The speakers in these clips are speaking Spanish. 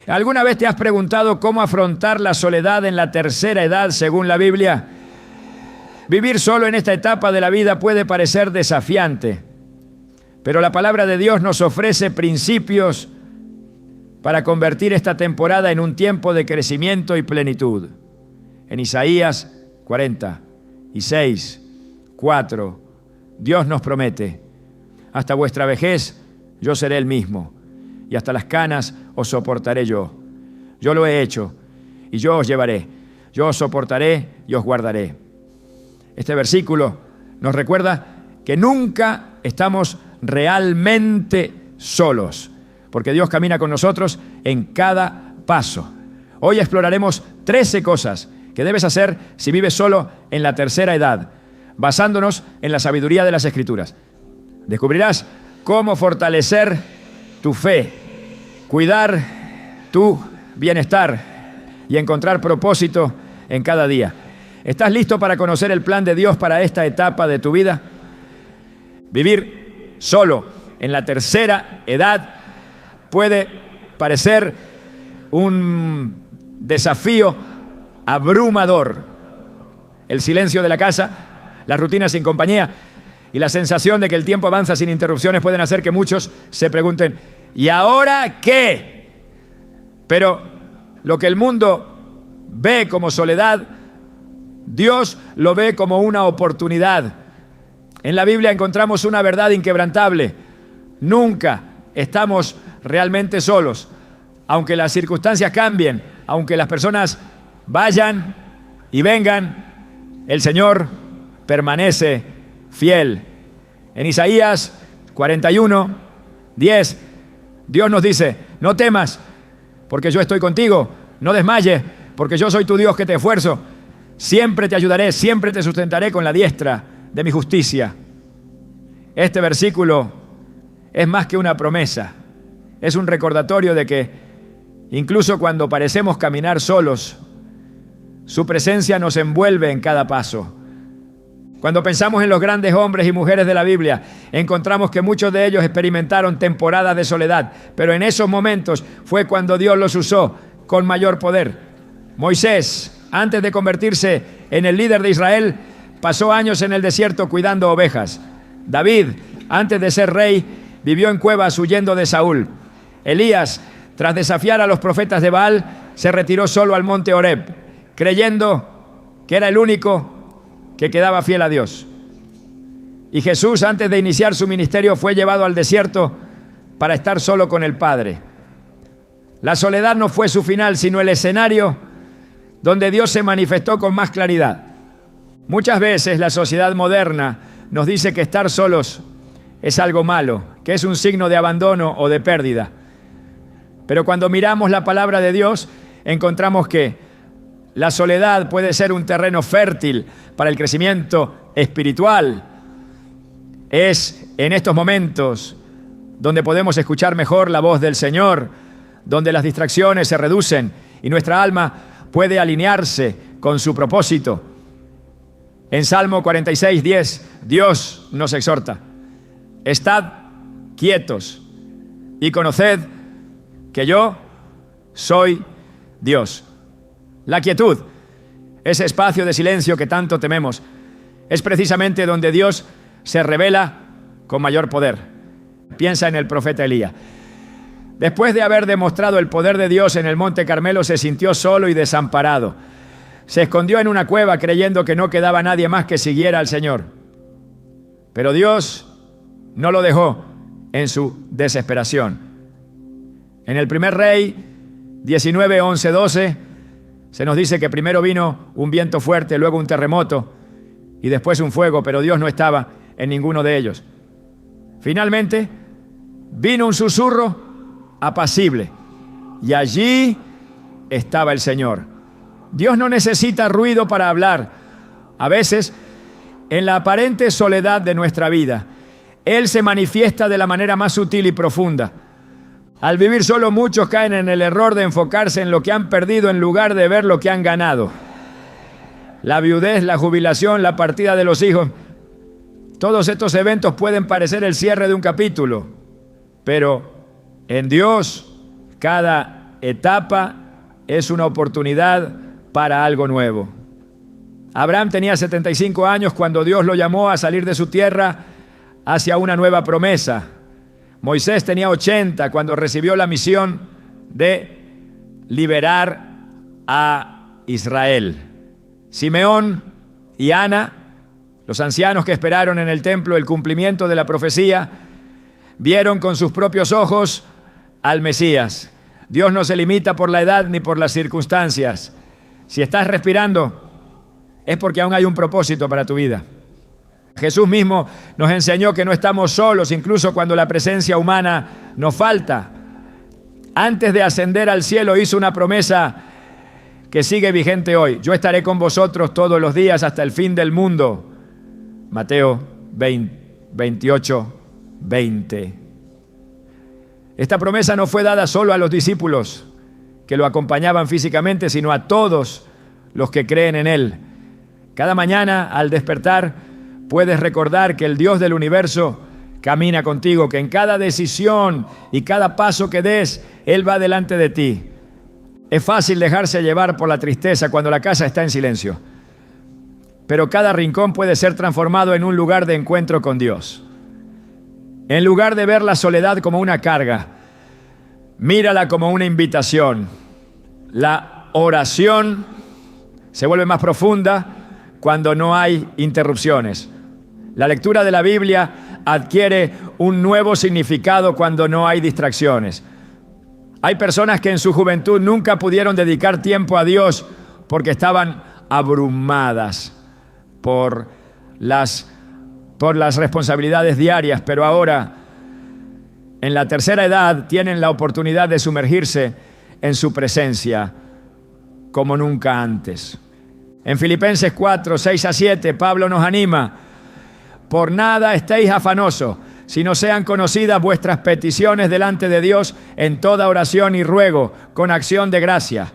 ¿Alguna vez te has preguntado cómo afrontar la soledad en la tercera edad según la Biblia? Vivir solo en esta etapa de la vida puede parecer desafiante, pero la palabra de Dios nos ofrece principios para convertir esta temporada en un tiempo de crecimiento y plenitud. En Isaías 46, 4, Dios nos promete: hasta vuestra vejez yo seré el mismo, y hasta las canas os soportaré yo. Yo lo he hecho, y yo os llevaré. Yo os soportaré y os guardaré. Este versículo nos recuerda que nunca estamos realmente solos, porque Dios camina con nosotros en cada paso. Hoy exploraremos 13 cosas que debes hacer si vives solo en la tercera edad, basándonos en la sabiduría de las Escrituras. Descubrirás cómo fortalecer tu fe, cuidar tu bienestar y encontrar propósito en cada día. ¿Estás listo para conocer el plan de Dios para esta etapa de tu vida? Vivir solo en la tercera edad puede parecer un desafío abrumador. El silencio de la casa, la rutina sin compañía y la sensación de que el tiempo avanza sin interrupciones pueden hacer que muchos se pregunten: ¿y ahora qué? Pero lo que el mundo ve como soledad, Dios lo ve como una oportunidad. En la Biblia encontramos una verdad inquebrantable: nunca estamos realmente solos. Aunque las circunstancias cambien, aunque las personas vayan y vengan, el Señor permanece fiel. En Isaías 41, 10, Dios nos dice: no temas, porque yo estoy contigo. No desmayes, porque yo soy tu Dios que te esfuerzo. Siempre te ayudaré, siempre te sustentaré con la diestra de mi justicia. Este versículo es más que una promesa. Es un recordatorio de que incluso cuando parecemos caminar solos, su presencia nos envuelve en cada paso. Cuando pensamos en los grandes hombres y mujeres de la Biblia, encontramos que muchos de ellos experimentaron temporadas de soledad, pero en esos momentos fue cuando Dios los usó con mayor poder. Moisés, antes de convertirse en el líder de Israel, pasó años en el desierto cuidando ovejas. David, antes de ser rey, vivió en cuevas huyendo de Saúl. Elías, tras desafiar a los profetas de Baal, se retiró solo al monte Horeb, creyendo que era el único que quedaba fiel a Dios. Y Jesús, antes de iniciar su ministerio, fue llevado al desierto para estar solo con el Padre. La soledad no fue su final, sino el escenario donde Dios se manifestó con más claridad. Muchas veces la sociedad moderna nos dice que estar solos es algo malo, que es un signo de abandono o de pérdida. Pero cuando miramos la palabra de Dios, encontramos que la soledad puede ser un terreno fértil para el crecimiento espiritual. Es en estos momentos donde podemos escuchar mejor la voz del Señor, donde las distracciones se reducen y nuestra alma puede alinearse con su propósito. En Salmo 46, 10, Dios nos exhorta: estad quietos y conoced que yo soy Dios. La quietud, ese espacio de silencio que tanto tememos, es precisamente donde Dios se revela con mayor poder. Piensa en el profeta Elías. Después de haber demostrado el poder de Dios en el Monte Carmelo, se sintió solo y desamparado. Se escondió en una cueva creyendo que no quedaba nadie más que siguiera al Señor. Pero Dios no lo dejó en su desesperación. En el primer Rey 19, 11, 12, se nos dice que primero vino un viento fuerte, luego un terremoto y después un fuego, pero Dios no estaba en ninguno de ellos. Finalmente, vino un susurro apacible y allí estaba el Señor. Dios no necesita ruido para hablar. A veces, en la aparente soledad de nuestra vida, Él se manifiesta de la manera más sutil y profunda. Al vivir solo, muchos caen en el error de enfocarse en lo que han perdido en lugar de ver lo que han ganado. La viudez, la jubilación, la partida de los hijos, todos estos eventos pueden parecer el cierre de un capítulo, pero en Dios cada etapa es una oportunidad para algo nuevo. Abraham tenía 75 años cuando Dios lo llamó a salir de su tierra hacia una nueva promesa. Moisés tenía 80 cuando recibió la misión de liberar a Israel. Simeón y Ana, los ancianos que esperaron en el templo el cumplimiento de la profecía, vieron con sus propios ojos al Mesías. Dios no se limita por la edad ni por las circunstancias. Si estás respirando, es porque aún hay un propósito para tu vida. Jesús mismo nos enseñó que no estamos solos, incluso cuando la presencia humana nos falta. Antes de ascender al cielo hizo una promesa que sigue vigente hoy. Yo estaré con vosotros todos los días hasta el fin del mundo. Mateo 28, 20. Esta promesa no fue dada solo a los discípulos que lo acompañaban físicamente, sino a todos los que creen en Él. Cada mañana al despertar puedes recordar que el Dios del universo camina contigo, que en cada decisión y cada paso que des, Él va delante de ti. Es fácil dejarse llevar por la tristeza cuando la casa está en silencio, pero cada rincón puede ser transformado en un lugar de encuentro con Dios. En lugar de ver la soledad como una carga, mírala como una invitación. La oración se vuelve más profunda cuando no hay interrupciones. La lectura de la Biblia adquiere un nuevo significado cuando no hay distracciones. Hay personas que en su juventud nunca pudieron dedicar tiempo a Dios porque estaban abrumadas por las responsabilidades diarias, pero ahora, en la tercera edad, tienen la oportunidad de sumergirse en su presencia como nunca antes. En Filipenses 4, 6 a 7, Pablo nos anima: por nada estéis afanosos, sino sean conocidas vuestras peticiones delante de Dios en toda oración y ruego, con acción de gracia.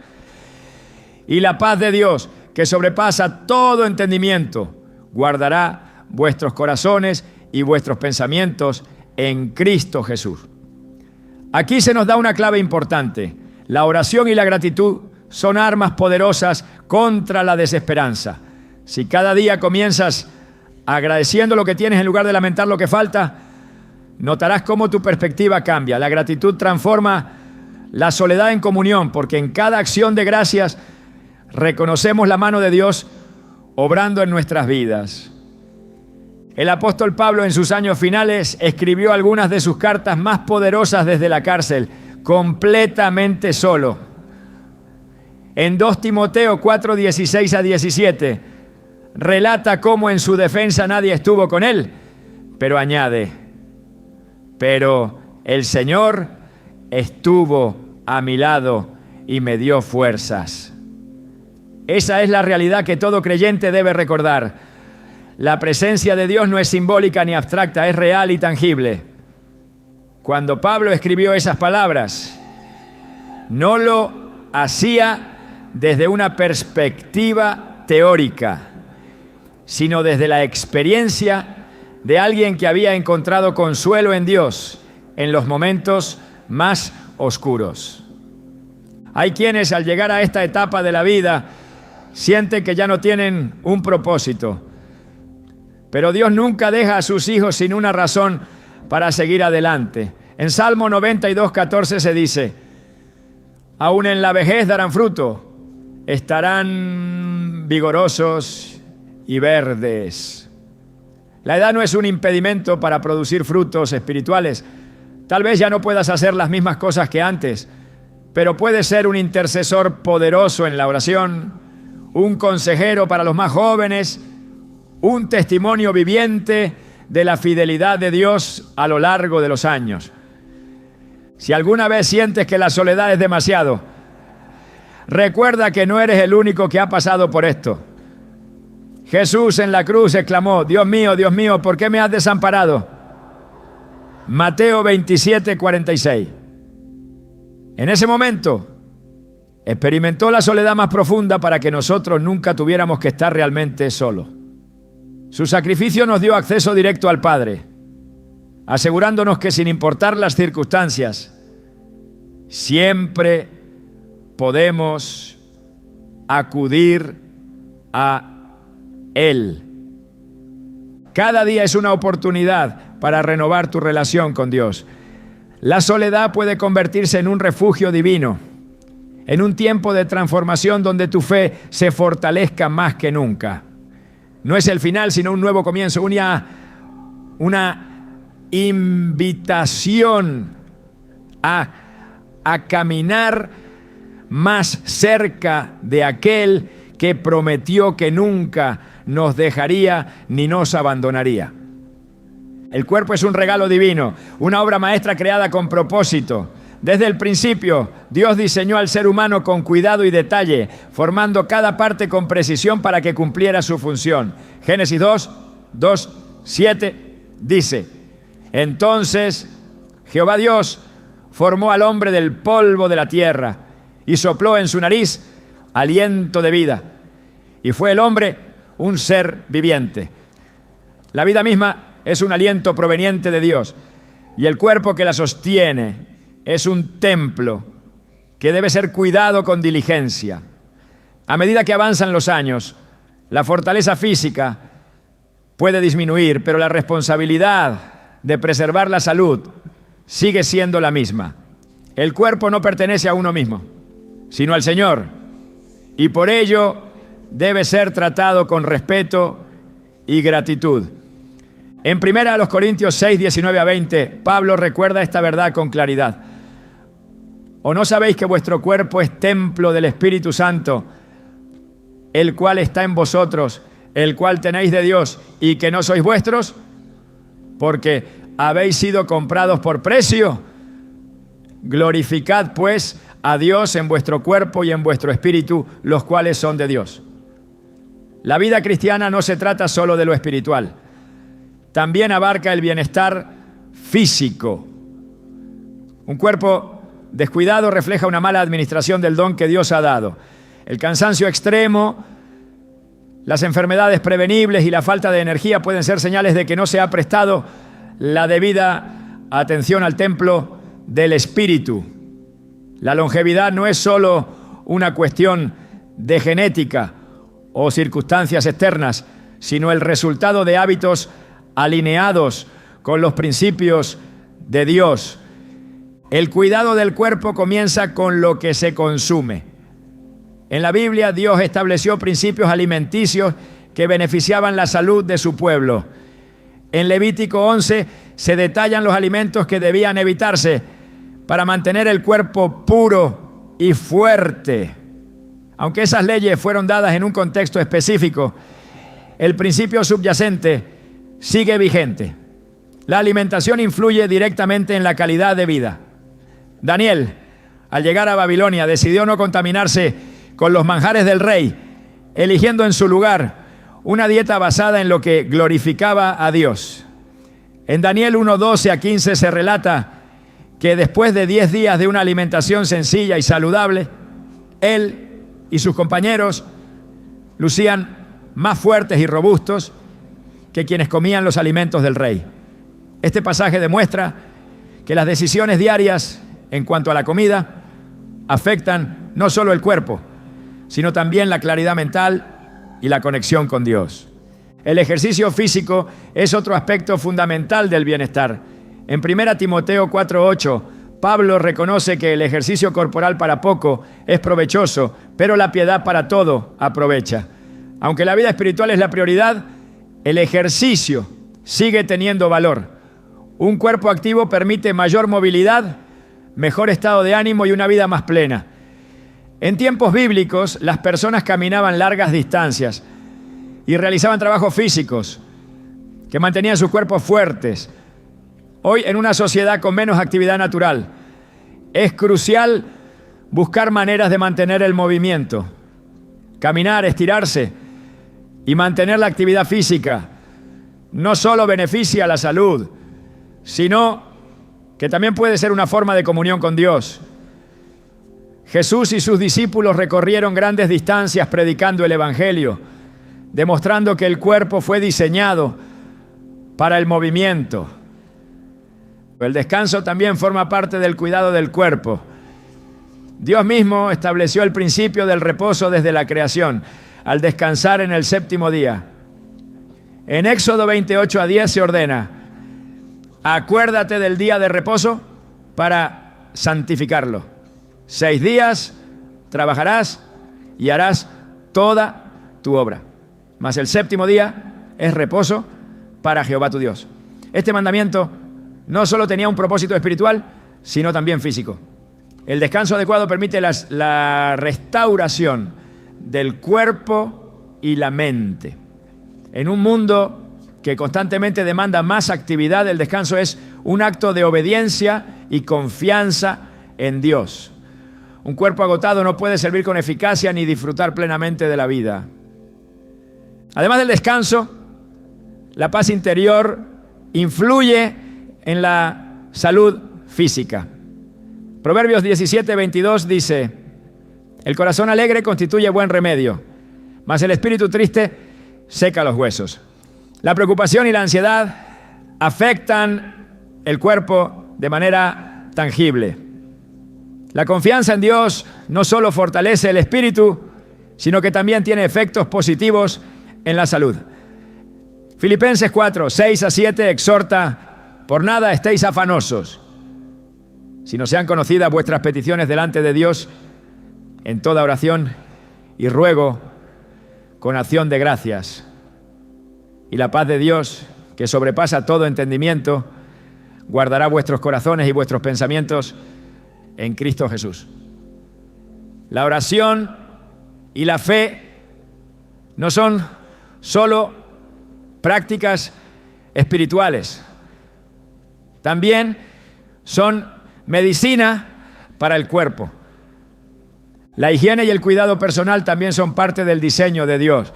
Y la paz de Dios, que sobrepasa todo entendimiento, guardará vuestros corazones y vuestros pensamientos en Cristo Jesús. Aquí se nos da una clave importante. La oración y la gratitud son armas poderosas contra la desesperanza. Si cada día comienzas agradeciendo lo que tienes en lugar de lamentar lo que falta, notarás cómo tu perspectiva cambia. La gratitud transforma la soledad en comunión, porque en cada acción de gracias reconocemos la mano de Dios obrando en nuestras vidas. El apóstol Pablo en sus años finales escribió algunas de sus cartas más poderosas desde la cárcel, completamente solo. En 2 Timoteo 4, 16 a 17, relata cómo en su defensa nadie estuvo con él, pero añade: pero el Señor estuvo a mi lado y me dio fuerzas. Esa es la realidad que todo creyente debe recordar. La presencia de Dios no es simbólica ni abstracta, es real y tangible. Cuando Pablo escribió esas palabras, no lo hacía desde una perspectiva teórica, sino desde la experiencia de alguien que había encontrado consuelo en Dios en los momentos más oscuros. Hay quienes al llegar a esta etapa de la vida sienten que ya no tienen un propósito, pero Dios nunca deja a sus hijos sin una razón para seguir adelante. En Salmo 92, 14 se dice: aún en la vejez darán fruto, estarán vigorosos y verdes. La edad no es un impedimento para producir frutos espirituales. Tal vez ya no puedas hacer las mismas cosas que antes, pero puedes ser un intercesor poderoso en la oración, un consejero para los más jóvenes, un testimonio viviente de la fidelidad de Dios a lo largo de los años. Si alguna vez sientes que la soledad es demasiado, recuerda que no eres el único que ha pasado por esto. Jesús en la cruz exclamó: Dios mío, ¿por qué me has desamparado? Mateo 27, 46. En ese momento experimentó la soledad más profunda para que nosotros nunca tuviéramos que estar realmente solos. Su sacrificio nos dio acceso directo al Padre, asegurándonos que sin importar las circunstancias, siempre podemos acudir a Él. Cada día es una oportunidad para renovar tu relación con Dios. La soledad puede convertirse en un refugio divino, en un tiempo de transformación donde tu fe se fortalezca más que nunca. No es el final, sino un nuevo comienzo, una invitación a caminar más cerca de aquel que prometió que nunca nos dejaría ni nos abandonaría. El cuerpo es un regalo divino, una obra maestra creada con propósito. Desde el principio, Dios diseñó al ser humano con cuidado y detalle, formando cada parte con precisión para que cumpliera su función. Génesis 2:7 dice: entonces Jehová Dios formó al hombre del polvo de la tierra y sopló en su nariz aliento de vida. Y fue el hombre un ser viviente. La vida misma es un aliento proveniente de Dios, y el cuerpo que la sostiene es un templo que debe ser cuidado con diligencia. A medida que avanzan los años, la fortaleza física puede disminuir, pero la responsabilidad de preservar la salud sigue siendo la misma. El cuerpo no pertenece a uno mismo, sino al Señor, y por ello debe ser tratado con respeto y gratitud. En 1 Corintios 6, 19 a 20, Pablo recuerda esta verdad con claridad. ¿O no sabéis que vuestro cuerpo es templo del Espíritu Santo, el cual está en vosotros, el cual tenéis de Dios, y que no sois vuestros? Porque habéis sido comprados por precio. Glorificad pues a Dios en vuestro cuerpo y en vuestro espíritu, los cuales son de Dios. La vida cristiana no se trata solo de lo espiritual, también abarca el bienestar físico. Un cuerpo descuidado refleja una mala administración del don que Dios ha dado. El cansancio extremo, las enfermedades prevenibles y la falta de energía pueden ser señales de que no se ha prestado la debida atención al templo del espíritu. La longevidad no es solo una cuestión de genética o circunstancias externas, sino el resultado de hábitos alineados con los principios de Dios. El cuidado del cuerpo comienza con lo que se consume. En la Biblia, Dios estableció principios alimenticios que beneficiaban la salud de su pueblo. En Levítico 11 se detallan los alimentos que debían evitarse para mantener el cuerpo puro y fuerte. Aunque esas leyes fueron dadas en un contexto específico, el principio subyacente sigue vigente. La alimentación influye directamente en la calidad de vida. Daniel, al llegar a Babilonia, decidió no contaminarse con los manjares del rey, eligiendo en su lugar una dieta basada en lo que glorificaba a Dios. En Daniel 1:12 a 15 se relata que después de 10 días de una alimentación sencilla y saludable, él y sus compañeros lucían más fuertes y robustos que quienes comían los alimentos del rey. Este pasaje demuestra que las decisiones diarias en cuanto a la comida afectan no solo el cuerpo, sino también la claridad mental y la conexión con Dios. El ejercicio físico es otro aspecto fundamental del bienestar. En 1 Timoteo 4:8, Pablo reconoce que el ejercicio corporal para poco es provechoso, pero la piedad para todo aprovecha. Aunque la vida espiritual es la prioridad, el ejercicio sigue teniendo valor. Un cuerpo activo permite mayor movilidad, mejor estado de ánimo y una vida más plena. En tiempos bíblicos, las personas caminaban largas distancias y realizaban trabajos físicos que mantenían sus cuerpos fuertes. Hoy, en una sociedad con menos actividad natural, es crucial buscar maneras de mantener el movimiento. Caminar, estirarse y mantener la actividad física no solo beneficia la salud, sino que también puede ser una forma de comunión con Dios. Jesús y sus discípulos recorrieron grandes distancias predicando el Evangelio, demostrando que el cuerpo fue diseñado para el movimiento. El descanso también forma parte del cuidado del cuerpo. Dios mismo estableció el principio del reposo desde la creación, al descansar en el séptimo día. En Éxodo 28:10 se ordena: acuérdate del día de reposo para santificarlo. 6 días trabajarás y harás toda tu obra, mas el séptimo día es reposo para Jehová tu Dios. Este mandamiento no solo tenía un propósito espiritual, sino también físico. El descanso adecuado permite la restauración del cuerpo y la mente. En un mundo que constantemente demanda más actividad, el descanso es un acto de obediencia y confianza en Dios. Un cuerpo agotado no puede servir con eficacia ni disfrutar plenamente de la vida. Además del descanso, la paz interior influye en la salud física. Proverbios 17:22 dice: el corazón alegre constituye buen remedio, mas el espíritu triste seca los huesos. La preocupación y la ansiedad afectan el cuerpo de manera tangible. La confianza en Dios no solo fortalece el espíritu, sino que también tiene efectos positivos en la salud. Filipenses 4:6-7 exhorta: por nada estéis afanosos, sino sean conocidas vuestras peticiones delante de Dios en toda oración y ruego con acción de gracias. Y la paz de Dios, que sobrepasa todo entendimiento, guardará vuestros corazones y vuestros pensamientos en Cristo Jesús. La oración y la fe no son solo prácticas espirituales, también son medicina para el cuerpo. La higiene y el cuidado personal también son parte del diseño de Dios.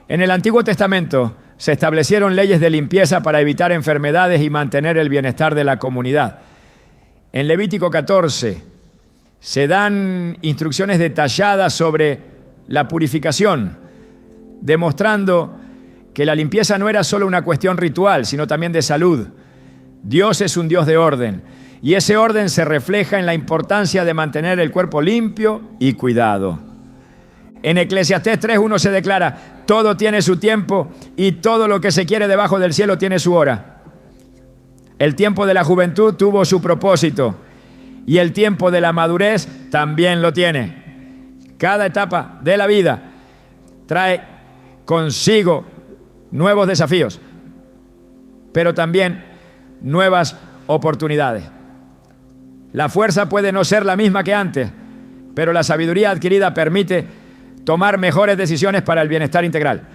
En el Antiguo Testamento se establecieron leyes de limpieza para evitar enfermedades y mantener el bienestar de la comunidad. En Levítico 14 se dan instrucciones detalladas sobre la purificación, demostrando que la limpieza no era solo una cuestión ritual, sino también de salud. Dios es un Dios de orden, y ese orden se refleja en la importancia de mantener el cuerpo limpio y cuidado. En Eclesiastés 3:1 se declara: todo tiene su tiempo y todo lo que se quiere debajo del cielo tiene su hora. El tiempo de la juventud tuvo su propósito y el tiempo de la madurez también lo tiene. Cada etapa de la vida trae consigo nuevos desafíos, pero también nuevas oportunidades. La fuerza puede no ser la misma que antes, pero la sabiduría adquirida permite tomar mejores decisiones para el bienestar integral.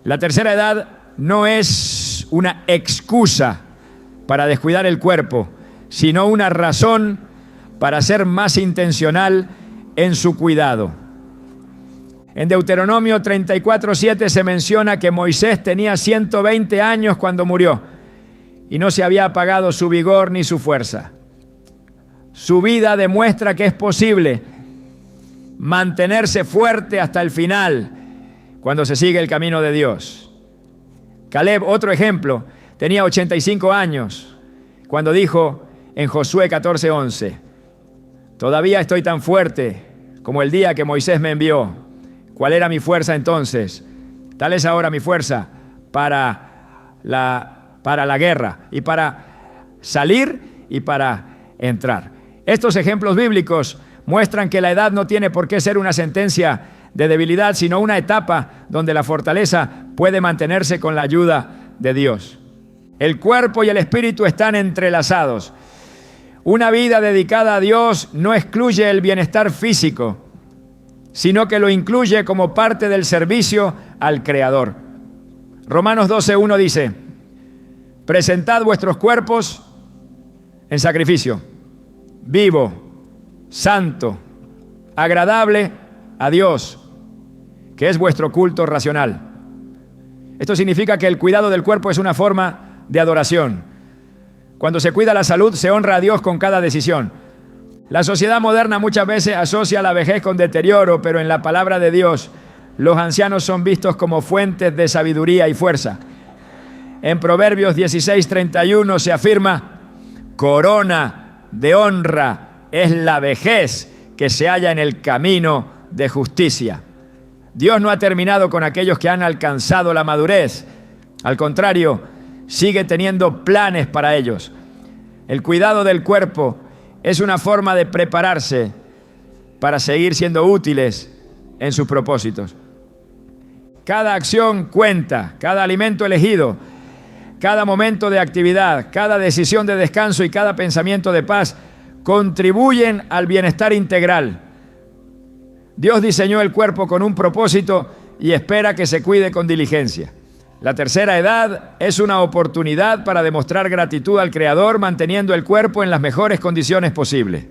La tercera edad no es una excusa para descuidar el cuerpo, sino una razón para ser más intencional en su cuidado. En Deuteronomio 34:7 se menciona que Moisés tenía 120 años cuando murió y no se había apagado su vigor ni su fuerza. Su vida demuestra que es posible mantenerse fuerte hasta el final cuando se sigue el camino de Dios. Caleb, otro ejemplo, tenía 85 años cuando dijo en Josué 14:11: todavía estoy tan fuerte como el día que Moisés me envió. ¿Cuál era mi fuerza entonces? Tal es ahora mi fuerza para la guerra, y para salir y para entrar. Estos ejemplos bíblicos muestran que la edad no tiene por qué ser una sentencia de debilidad, sino una etapa donde la fortaleza puede mantenerse con la ayuda de Dios. El cuerpo y el espíritu están entrelazados. Una vida dedicada a Dios no excluye el bienestar físico, sino que lo incluye como parte del servicio al Creador. Romanos 12:1 dice: presentad vuestros cuerpos en sacrificio, vivo, santo, agradable a Dios, que es vuestro culto racional. Esto significa que el cuidado del cuerpo es una forma de adoración. Cuando se cuida la salud, se honra a Dios con cada decisión. La sociedad moderna muchas veces asocia la vejez con deterioro, pero en la palabra de Dios, los ancianos son vistos como fuentes de sabiduría y fuerza. En Proverbios 16:31 se afirma: corona de honra es la vejez que se halla en el camino de justicia. Dios no ha terminado con aquellos que han alcanzado la madurez. Al contrario, sigue teniendo planes para ellos. El cuidado del cuerpo es una forma de prepararse para seguir siendo útiles en sus propósitos. Cada acción cuenta, cada alimento elegido, cada momento de actividad, cada decisión de descanso y cada pensamiento de paz contribuyen al bienestar integral. Dios diseñó el cuerpo con un propósito y espera que se cuide con diligencia. La tercera edad es una oportunidad para demostrar gratitud al Creador, manteniendo el cuerpo en las mejores condiciones posibles.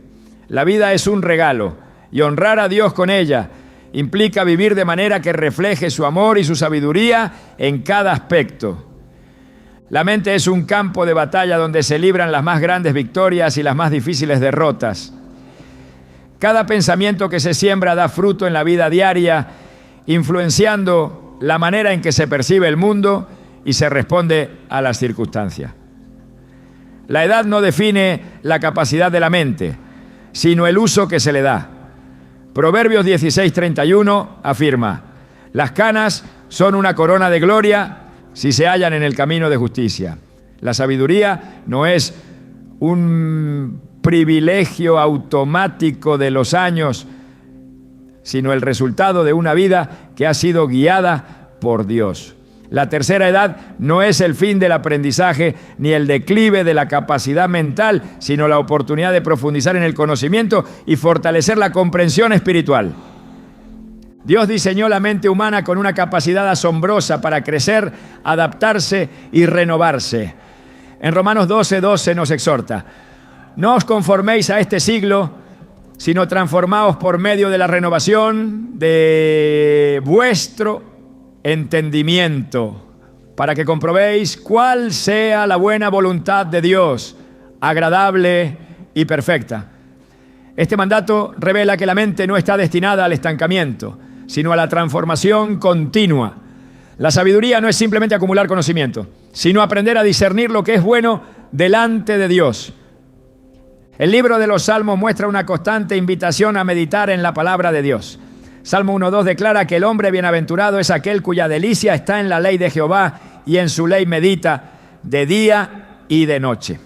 La vida es un regalo y honrar a Dios con ella implica vivir de manera que refleje su amor y su sabiduría en cada aspecto. La mente es un campo de batalla donde se libran las más grandes victorias y las más difíciles derrotas. Cada pensamiento que se siembra da fruto en la vida diaria, influenciando la manera en que se percibe el mundo y se responde a las circunstancias. La edad no define la capacidad de la mente, sino el uso que se le da. Proverbios 16:31 afirma: las canas son una corona de gloria si se hallan en el camino de justicia. La sabiduría no es un privilegio automático de los años, sino el resultado de una vida que ha sido guiada por Dios. La tercera edad no es el fin del aprendizaje ni el declive de la capacidad mental, sino la oportunidad de profundizar en el conocimiento y fortalecer la comprensión espiritual. Dios diseñó la mente humana con una capacidad asombrosa para crecer, adaptarse y renovarse. En Romanos 12:12 nos exhorta: no os conforméis a este siglo, sino transformaos por medio de la renovación de vuestro entendimiento, para que comprobéis cuál sea la buena voluntad de Dios, agradable y perfecta. Este mandato revela que la mente no está destinada al estancamiento, sino a la transformación continua. La sabiduría no es simplemente acumular conocimiento, sino aprender a discernir lo que es bueno delante de Dios. El libro de los Salmos muestra una constante invitación a meditar en la palabra de Dios. Salmo 1:2 declara que el hombre bienaventurado es aquel cuya delicia está en la ley de Jehová y en su ley medita de día y de noche.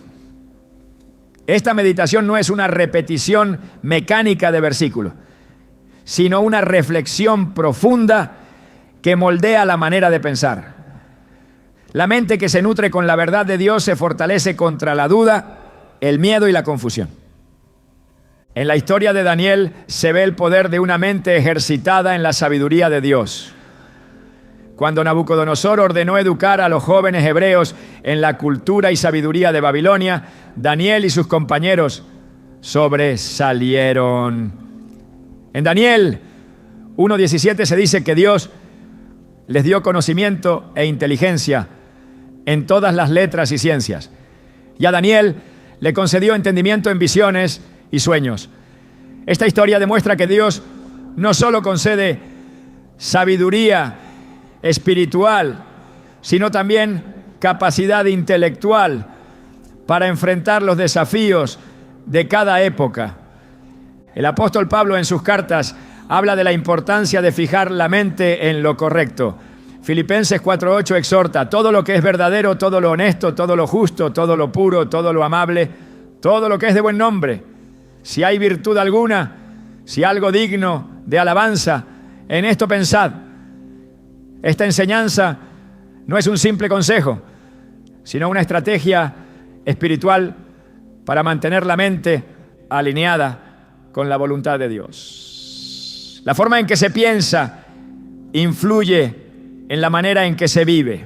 Esta meditación no es una repetición mecánica de versículos, sino una reflexión profunda que moldea la manera de pensar. La mente que se nutre con la verdad de Dios se fortalece contra la duda, el miedo y la confusión. En la historia de Daniel se ve el poder de una mente ejercitada en la sabiduría de Dios. Cuando Nabucodonosor ordenó educar a los jóvenes hebreos en la cultura y sabiduría de Babilonia, Daniel y sus compañeros sobresalieron. En Daniel 1:17 se dice que Dios les dio conocimiento e inteligencia en todas las letras y ciencias. Y a Daniel le concedió entendimiento en visiones y sueños. Esta historia demuestra que Dios no solo concede sabiduría espiritual, sino también capacidad intelectual para enfrentar los desafíos de cada época. El apóstol Pablo en sus cartas habla de la importancia de fijar la mente en lo correcto. Filipenses 4:8 exhorta: todo lo que es verdadero, todo lo honesto, todo lo justo, todo lo puro, todo lo amable, todo lo que es de buen nombre. Si hay virtud alguna, si algo digno de alabanza, en esto pensad. Esta enseñanza no es un simple consejo, sino una estrategia espiritual para mantener la mente alineada con la voluntad de Dios. La forma en que se piensa influye en la manera en que se vive.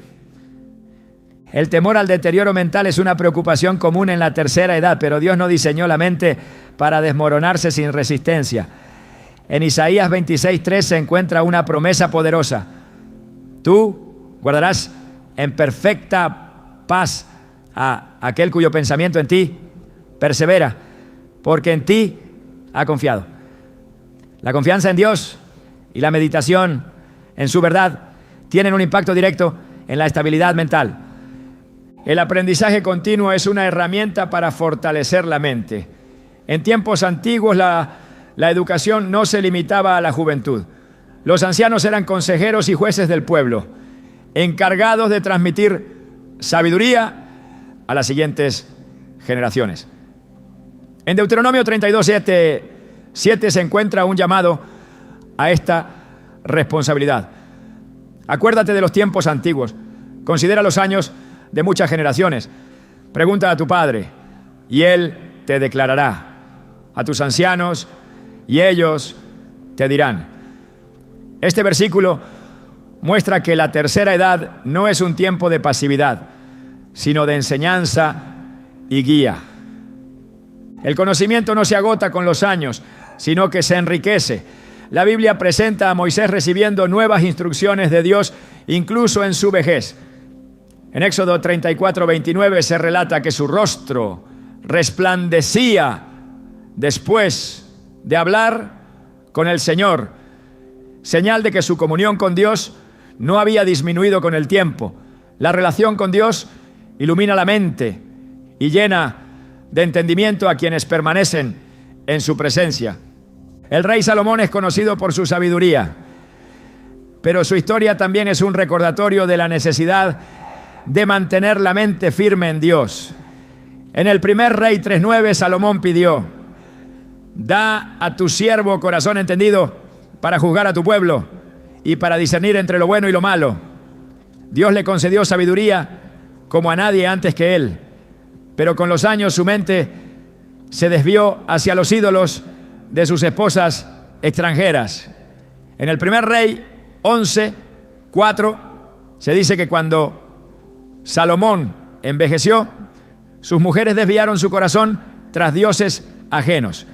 El temor al deterioro mental es una preocupación común en la tercera edad, pero Dios no diseñó la mente para desmoronarse sin resistencia. En Isaías 26:3 se encuentra una promesa poderosa: tú guardarás en perfecta paz a aquel cuyo pensamiento en ti persevera, porque en ti ha confiado. La confianza en Dios y la meditación en su verdad tienen un impacto directo en la estabilidad mental. El aprendizaje continuo es una herramienta para fortalecer la mente. En tiempos antiguos, la la educación no se limitaba a la juventud. Los ancianos eran consejeros y jueces del pueblo, encargados de transmitir sabiduría a las siguientes generaciones. En Deuteronomio 32:7 se encuentra un llamado a esta responsabilidad. Acuérdate de los tiempos antiguos, considera los años de muchas generaciones. Pregunta a tu padre y él te declarará, a tus ancianos y ellos te dirán. Este versículo muestra que la tercera edad no es un tiempo de pasividad, sino de enseñanza y guía. El conocimiento no se agota con los años, sino que se enriquece. La Biblia presenta a Moisés recibiendo nuevas instrucciones de Dios, incluso en su vejez. En Éxodo 34:29 se relata que su rostro resplandecía después de hablar con el Señor, señal de que su comunión con Dios no había disminuido con el tiempo. La relación con Dios ilumina la mente y llena de entendimiento a quienes permanecen en su presencia. El rey Salomón es conocido por su sabiduría, pero su historia también es un recordatorio de la necesidad de mantener la mente firme en Dios. En el primer Rey 3:9, Salomón pidió: da a tu siervo corazón entendido para juzgar a tu pueblo y para discernir entre lo bueno y lo malo. Dios le concedió sabiduría como a nadie antes que él, pero con los años su mente se desvió hacia los ídolos de sus esposas extranjeras. En el primer Rey 11:4 se dice que cuando Salomón envejeció, sus mujeres desviaron su corazón tras dioses ajenos,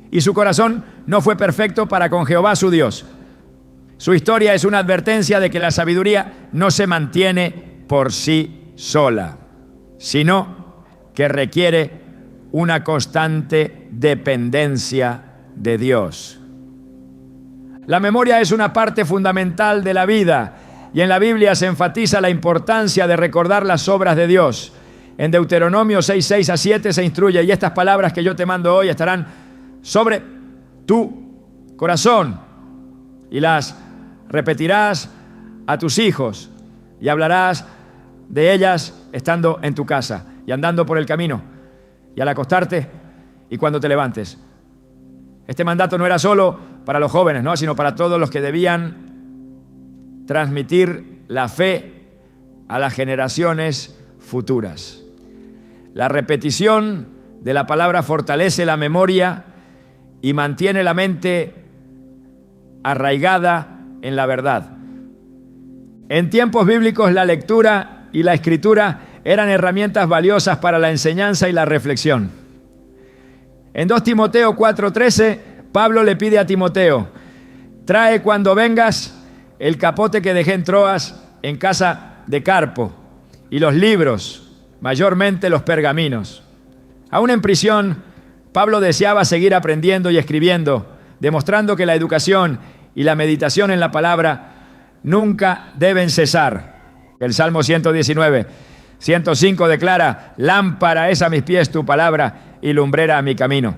y su corazón no fue perfecto para con Jehová su Dios. Su historia es una advertencia de que la sabiduría no se mantiene por sí sola, sino que requiere una constante dependencia de Dios. La memoria es una parte fundamental de la vida, y en la Biblia se enfatiza la importancia de recordar las obras de Dios. En Deuteronomio 6:6-7 se instruye: y estas palabras que yo te mando hoy estarán sobre tu corazón, y las repetirás a tus hijos, y hablarás de ellas estando en tu casa, y andando por el camino, y al acostarte, y cuando te levantes. Este mandato no era solo para los jóvenes, ¿no?, sino para todos los que debían transmitir la fe a las generaciones futuras. La repetición de la palabra fortalece la memoria y mantiene la mente arraigada en la verdad. En tiempos bíblicos, la lectura y la escritura eran herramientas valiosas para la enseñanza y la reflexión. En 2 Timoteo 4:13, Pablo le pide a Timoteo: trae cuando vengas el capote que dejé en Troas en casa de Carpo, y los libros, mayormente los pergaminos. Aún en prisión, Pablo deseaba seguir aprendiendo y escribiendo, demostrando que la educación y la meditación en la palabra nunca deben cesar. El Salmo 119:105 declara: lámpara es a mis pies tu palabra y lumbrera a mi camino.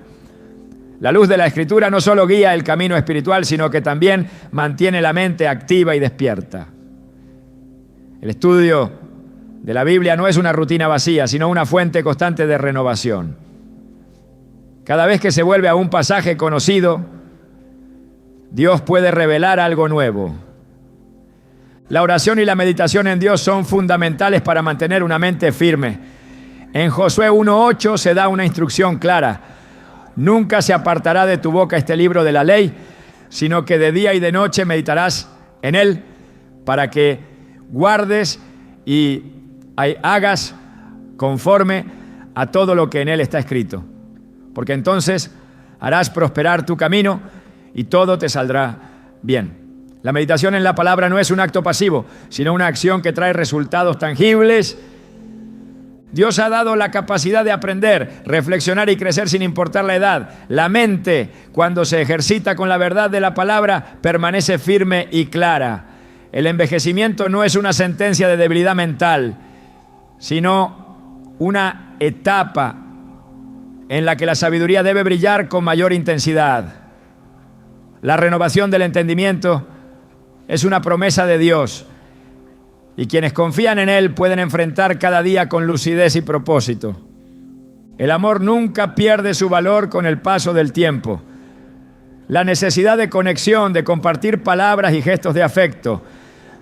La luz de la Escritura no solo guía el camino espiritual, sino que también mantiene la mente activa y despierta. El estudio de la Biblia no es una rutina vacía, sino una fuente constante de renovación. Cada vez que se vuelve a un pasaje conocido, Dios puede revelar algo nuevo. La oración y la meditación en Dios son fundamentales para mantener una mente firme. En Josué 1:8 se da una instrucción clara: nunca se apartará de tu boca este libro de la ley, sino que de día y de noche meditarás en él, para que guardes y hagas conforme a todo lo que en él está escrito. Porque entonces harás prosperar tu camino y todo te saldrá bien. La meditación en la palabra no es un acto pasivo, sino una acción que trae resultados tangibles. Dios ha dado la capacidad de aprender, reflexionar y crecer sin importar la edad. La mente, cuando se ejercita con la verdad de la palabra, permanece firme y clara. El envejecimiento no es una sentencia de debilidad mental, sino una etapa en la que la sabiduría debe brillar con mayor intensidad. La renovación del entendimiento es una promesa de Dios, y quienes confían en Él pueden enfrentar cada día con lucidez y propósito. El amor nunca pierde su valor con el paso del tiempo. La necesidad de conexión, de compartir palabras y gestos de afecto,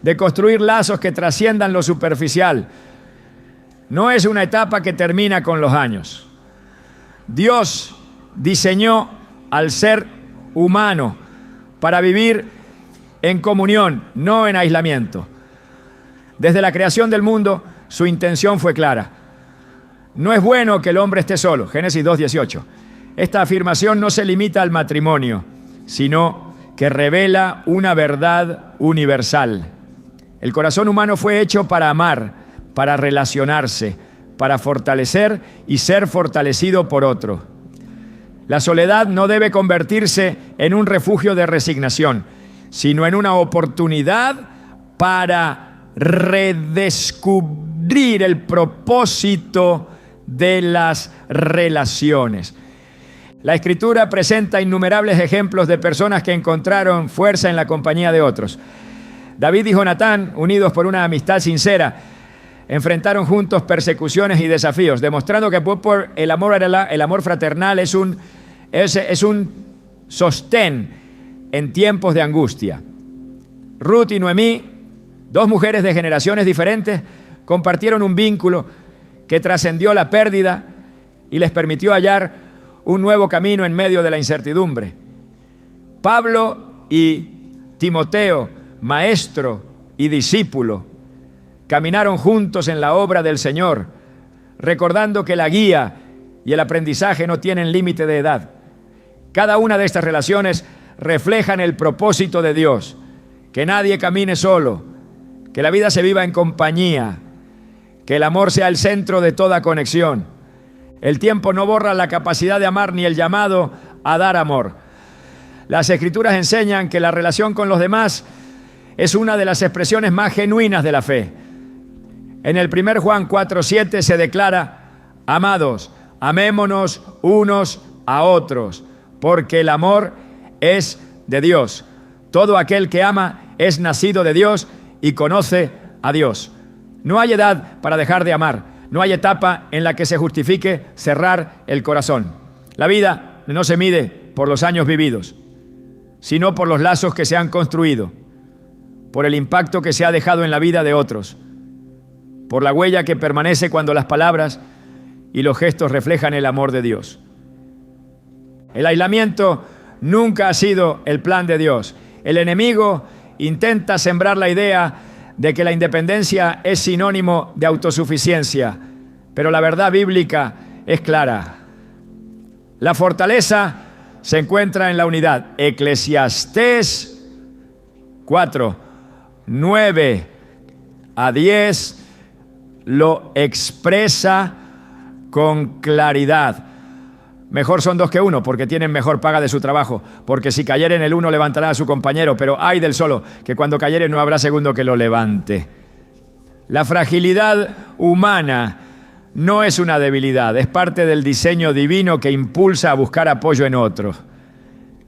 de construir lazos que trasciendan lo superficial, no es una etapa que termina con los años. Dios diseñó al ser humano para vivir en comunión, no en aislamiento. Desde la creación del mundo, su intención fue clara. No es bueno que el hombre esté solo. Génesis 2:18. Esta afirmación no se limita al matrimonio, sino que revela una verdad universal. El corazón humano fue hecho para amar, para relacionarse, para fortalecer y ser fortalecido por otro. La soledad no debe convertirse en un refugio de resignación, sino en una oportunidad para redescubrir el propósito de las relaciones. La Escritura presenta innumerables ejemplos de personas que encontraron fuerza en la compañía de otros. David y Jonatán, unidos por una amistad sincera, enfrentaron juntos persecuciones y desafíos, demostrando que por el amor fraternal es un sostén en tiempos de angustia. Ruth y Noemí, dos mujeres de generaciones diferentes, compartieron un vínculo que trascendió la pérdida y les permitió hallar un nuevo camino en medio de la incertidumbre. Pablo y Timoteo, maestro y discípulo, caminaron juntos en la obra del Señor, recordando que la guía y el aprendizaje no tienen límite de edad. Cada una de estas relaciones reflejan el propósito de Dios, que nadie camine solo, que la vida se viva en compañía, que el amor sea el centro de toda conexión. El tiempo no borra la capacidad de amar ni el llamado a dar amor. Las Escrituras enseñan que la relación con los demás es una de las expresiones más genuinas de la fe. En el 1 Juan 4:7 se declara: amados, amémonos unos a otros, porque el amor es de Dios. Todo aquel que ama es nacido de Dios y conoce a Dios. No hay edad para dejar de amar. No hay etapa en la que se justifique cerrar el corazón. La vida no se mide por los años vividos, sino por los lazos que se han construido, por el impacto que se ha dejado en la vida de otros, por la huella que permanece cuando las palabras y los gestos reflejan el amor de Dios. El aislamiento nunca ha sido el plan de Dios. El enemigo intenta sembrar la idea de que la independencia es sinónimo de autosuficiencia, pero la verdad bíblica es clara. La fortaleza se encuentra en la unidad. Eclesiastés 4:9-10 lo expresa con claridad. Mejor son dos que uno, porque tienen mejor paga de su trabajo. Porque si cayeren el uno, levantará a su compañero. Pero ay del solo, que cuando cayere no habrá segundo que lo levante. La fragilidad humana no es una debilidad, es parte del diseño divino que impulsa a buscar apoyo en otros.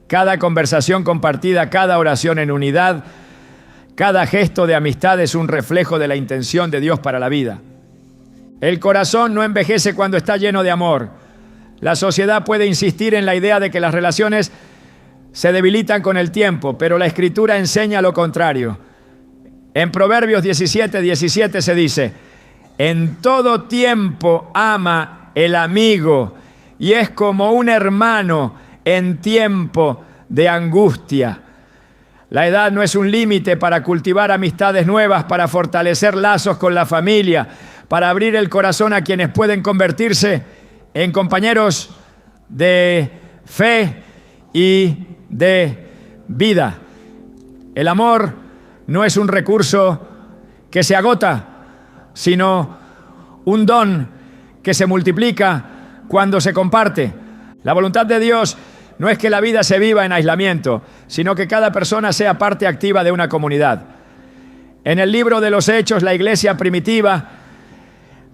Cada conversación compartida, cada oración en unidad, cada gesto de amistad es un reflejo de la intención de Dios para la vida. El corazón no envejece cuando está lleno de amor. La sociedad puede insistir en la idea de que las relaciones se debilitan con el tiempo, pero la Escritura enseña lo contrario. En Proverbios 17:17 se dice: en todo tiempo ama el amigo y es como un hermano en tiempo de angustia. La edad no es un límite para cultivar amistades nuevas, para fortalecer lazos con la familia, para abrir el corazón a quienes pueden convertirse en compañeros de fe y de vida. El amor no es un recurso que se agota, sino un don que se multiplica cuando se comparte. La voluntad de Dios no es que la vida se viva en aislamiento, sino que cada persona sea parte activa de una comunidad. En el libro de los Hechos, la iglesia primitiva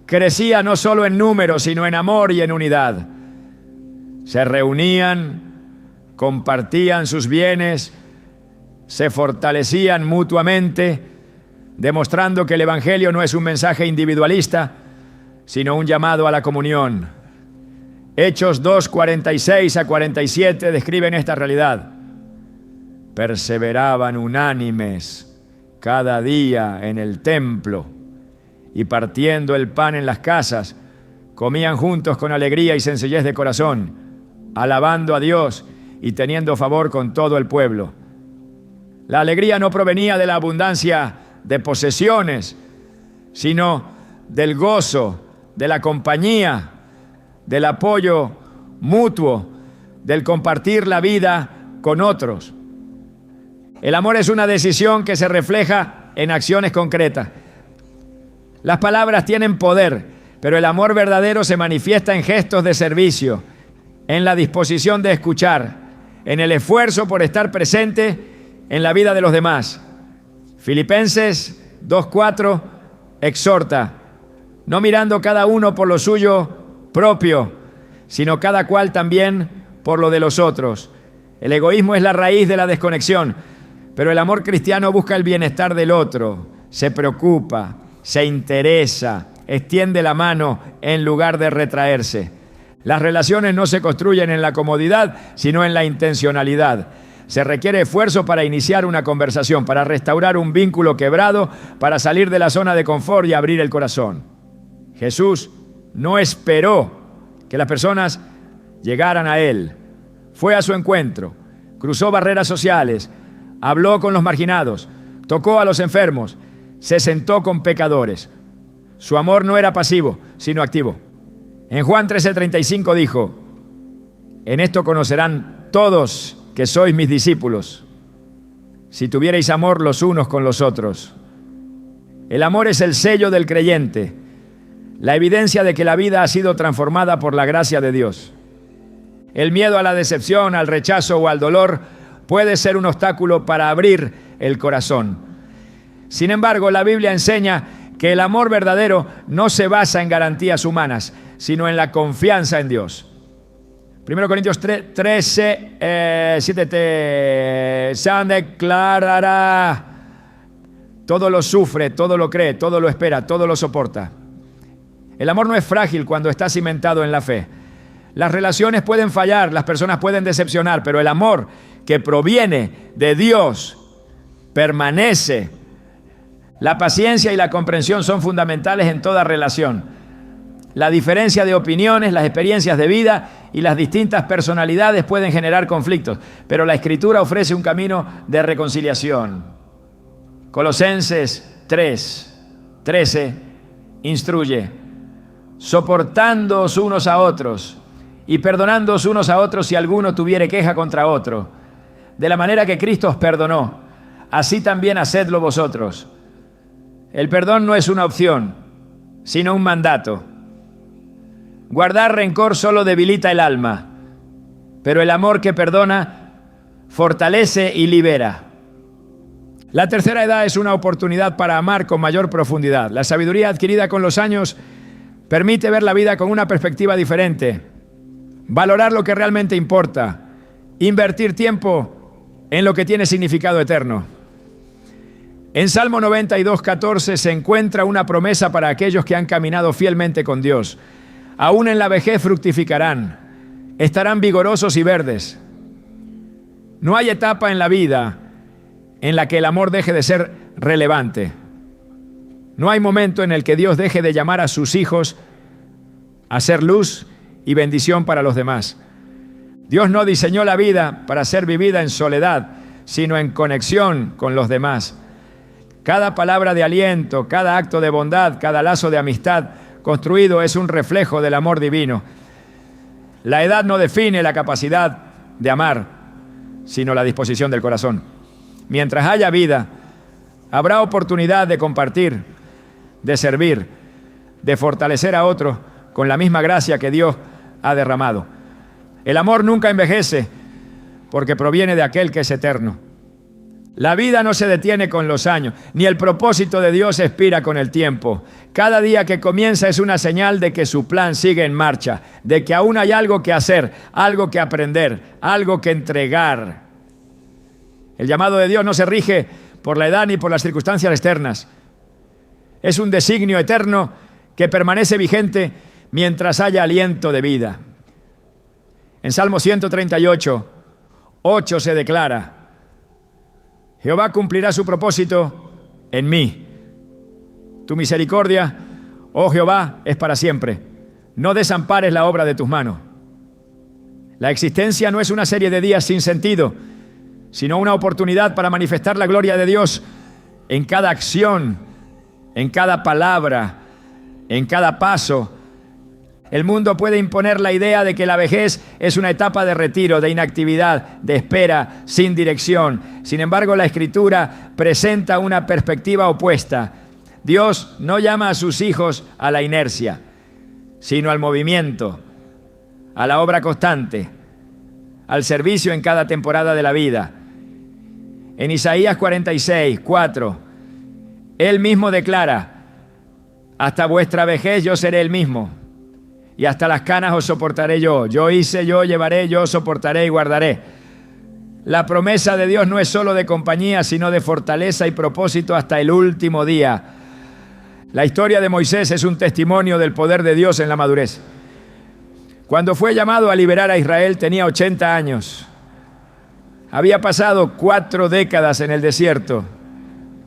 crecía no solo en número, sino en amor y en unidad. Se reunían, compartían sus bienes, se fortalecían mutuamente, demostrando que el Evangelio no es un mensaje individualista, sino un llamado a la comunión. Hechos 2, 46 a 47 describen esta realidad. Perseveraban unánimes cada día en el templo y partiendo el pan en las casas, comían juntos con alegría y sencillez de corazón, alabando a Dios y teniendo favor con todo el pueblo. La alegría no provenía de la abundancia de posesiones, sino del gozo, de la compañía, del apoyo mutuo, del compartir la vida con otros. El amor es una decisión que se refleja en acciones concretas. Las palabras tienen poder, pero el amor verdadero se manifiesta en gestos de servicio, en la disposición de escuchar, en el esfuerzo por estar presente en la vida de los demás. Filipenses 2:4 exhorta, no mirando cada uno por lo suyo propio, sino cada cual también por lo de los otros. El egoísmo es la raíz de la desconexión, pero el amor cristiano busca el bienestar del otro, se preocupa, se interesa, extiende la mano en lugar de retraerse. Las relaciones no se construyen en la comodidad, sino en la intencionalidad. Se requiere esfuerzo para iniciar una conversación, para restaurar un vínculo quebrado, para salir de la zona de confort y abrir el corazón. Jesús no esperó que las personas llegaran a Él. Fue a su encuentro, cruzó barreras sociales, habló con los marginados, tocó a los enfermos, se sentó con pecadores. Su amor no era pasivo, sino activo. En Juan 13:35 dijo, en esto conocerán todos que sois mis discípulos, si tuvierais amor los unos con los otros. El amor es el sello del creyente, la evidencia de que la vida ha sido transformada por la gracia de Dios. El miedo a la decepción, al rechazo o al dolor puede ser un obstáculo para abrir el corazón. Sin embargo, la Biblia enseña que el amor verdadero no se basa en garantías humanas, sino en la confianza en Dios. 1 Corintios 13, 7, se declarará, todo lo sufre, todo lo cree, todo lo espera, todo lo soporta. El amor no es frágil cuando está cimentado en la fe. Las relaciones pueden fallar, las personas pueden decepcionar, pero el amor que proviene de Dios permanece. La paciencia y la comprensión son fundamentales en toda relación. La diferencia de opiniones, las experiencias de vida y las distintas personalidades pueden generar conflictos, pero la Escritura ofrece un camino de reconciliación. Colosenses 3:13 instruye, soportándoos unos a otros y perdonándoos unos a otros si alguno tuviere queja contra otro, de la manera que Cristo os perdonó, así también hacedlo vosotros. El perdón no es una opción, sino un mandato. Guardar rencor solo debilita el alma, pero el amor que perdona fortalece y libera. La tercera edad es una oportunidad para amar con mayor profundidad. La sabiduría adquirida con los años permite ver la vida con una perspectiva diferente, valorar lo que realmente importa, invertir tiempo en lo que tiene significado eterno. En Salmo 92:14 se encuentra una promesa para aquellos que han caminado fielmente con Dios. Aún en la vejez fructificarán, estarán vigorosos y verdes. No hay etapa en la vida en la que el amor deje de ser relevante. No hay momento en el que Dios deje de llamar a sus hijos a ser luz y bendición para los demás. Dios no diseñó la vida para ser vivida en soledad, sino en conexión con los demás. Cada palabra de aliento, cada acto de bondad, cada lazo de amistad construido es un reflejo del amor divino. La edad no define la capacidad de amar, sino la disposición del corazón. Mientras haya vida, habrá oportunidad de compartir, de servir, de fortalecer a otros con la misma gracia que Dios ha derramado. El amor nunca envejece porque proviene de aquel que es eterno. La vida no se detiene con los años, ni el propósito de Dios expira con el tiempo. Cada día que comienza es una señal de que su plan sigue en marcha, de que aún hay algo que hacer, algo que aprender, algo que entregar. El llamado de Dios no se rige por la edad ni por las circunstancias externas. Es un designio eterno que permanece vigente mientras haya aliento de vida. En Salmo 138, 8 se declara: Jehová cumplirá su propósito en mí. Tu misericordia, oh Jehová, es para siempre. No desampares la obra de tus manos. La existencia no es una serie de días sin sentido, sino una oportunidad para manifestar la gloria de Dios en cada acción, en cada palabra, en cada paso. El mundo puede imponer la idea de que la vejez es una etapa de retiro, de inactividad, de espera, sin dirección. Sin embargo, la Escritura presenta una perspectiva opuesta. Dios no llama a sus hijos a la inercia, sino al movimiento, a la obra constante, al servicio en cada temporada de la vida. En Isaías 46, 4, Él mismo declara: hasta vuestra vejez yo seré el mismo, y hasta las canas os soportaré yo. Yo hice, yo llevaré, yo soportaré y guardaré. La promesa de Dios no es solo de compañía, sino de fortaleza y propósito hasta el último día. La historia de Moisés es un testimonio del poder de Dios en la madurez. Cuando fue llamado a liberar a Israel tenía 80 años. Había pasado 4 décadas en el desierto,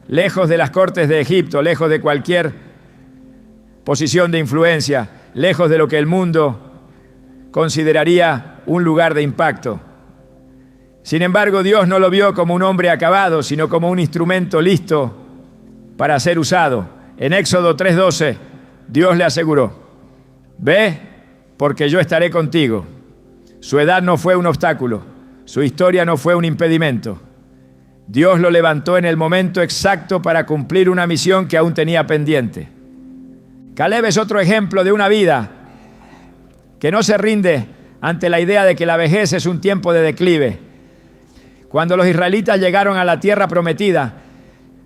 lejos de las cortes de Egipto, lejos de cualquier posición de influencia, lejos de lo que el mundo consideraría un lugar de impacto. Sin embargo, Dios no lo vio como un hombre acabado, sino como un instrumento listo para ser usado. En Éxodo 3:12, Dios le aseguró: ve, porque yo estaré contigo. Su edad no fue un obstáculo, su historia no fue un impedimento. Dios lo levantó en el momento exacto para cumplir una misión que aún tenía pendiente. Caleb es otro ejemplo de una vida que no se rinde ante la idea de que la vejez es un tiempo de declive. Cuando los israelitas llegaron a la tierra prometida,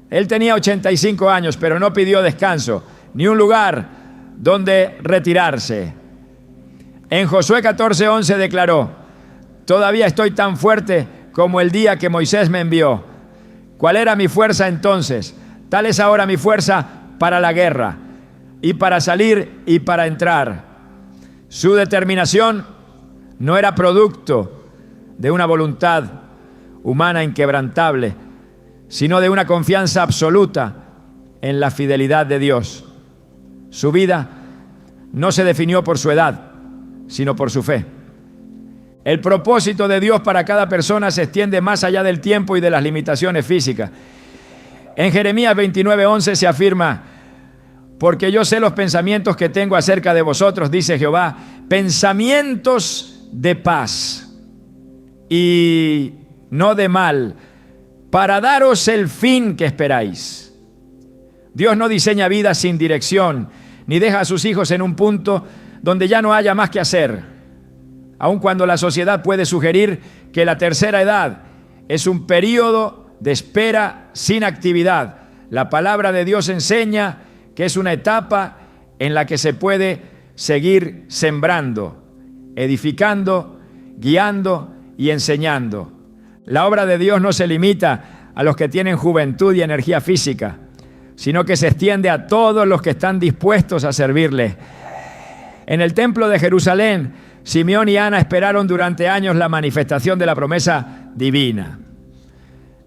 él tenía 85 años, pero no pidió descanso, ni un lugar donde retirarse. En Josué 14:11 declaró: todavía estoy tan fuerte como el día que Moisés me envió. ¿Cuál era mi fuerza entonces? Tal es ahora mi fuerza para la guerra, y para salir y para entrar. Su determinación no era producto de una voluntad humana inquebrantable, sino de una confianza absoluta en la fidelidad de Dios. Su vida no se definió por su edad, sino por su fe. El propósito de Dios para cada persona se extiende más allá del tiempo y de las limitaciones físicas. En Jeremías 29:11 se afirma: porque yo sé los pensamientos que tengo acerca de vosotros, dice Jehová, pensamientos de paz y no de mal, para daros el fin que esperáis. Dios no diseña vida sin dirección, ni deja a sus hijos en un punto donde ya no haya más que hacer. Aun cuando la sociedad puede sugerir que la tercera edad es un periodo de espera sin actividad, la palabra de Dios enseña que es una etapa en la que se puede seguir sembrando, edificando, guiando y enseñando. La obra de Dios no se limita a los que tienen juventud y energía física, sino que se extiende a todos los que están dispuestos a servirle. En el templo de Jerusalén, Simeón y Ana esperaron durante años la manifestación de la promesa divina.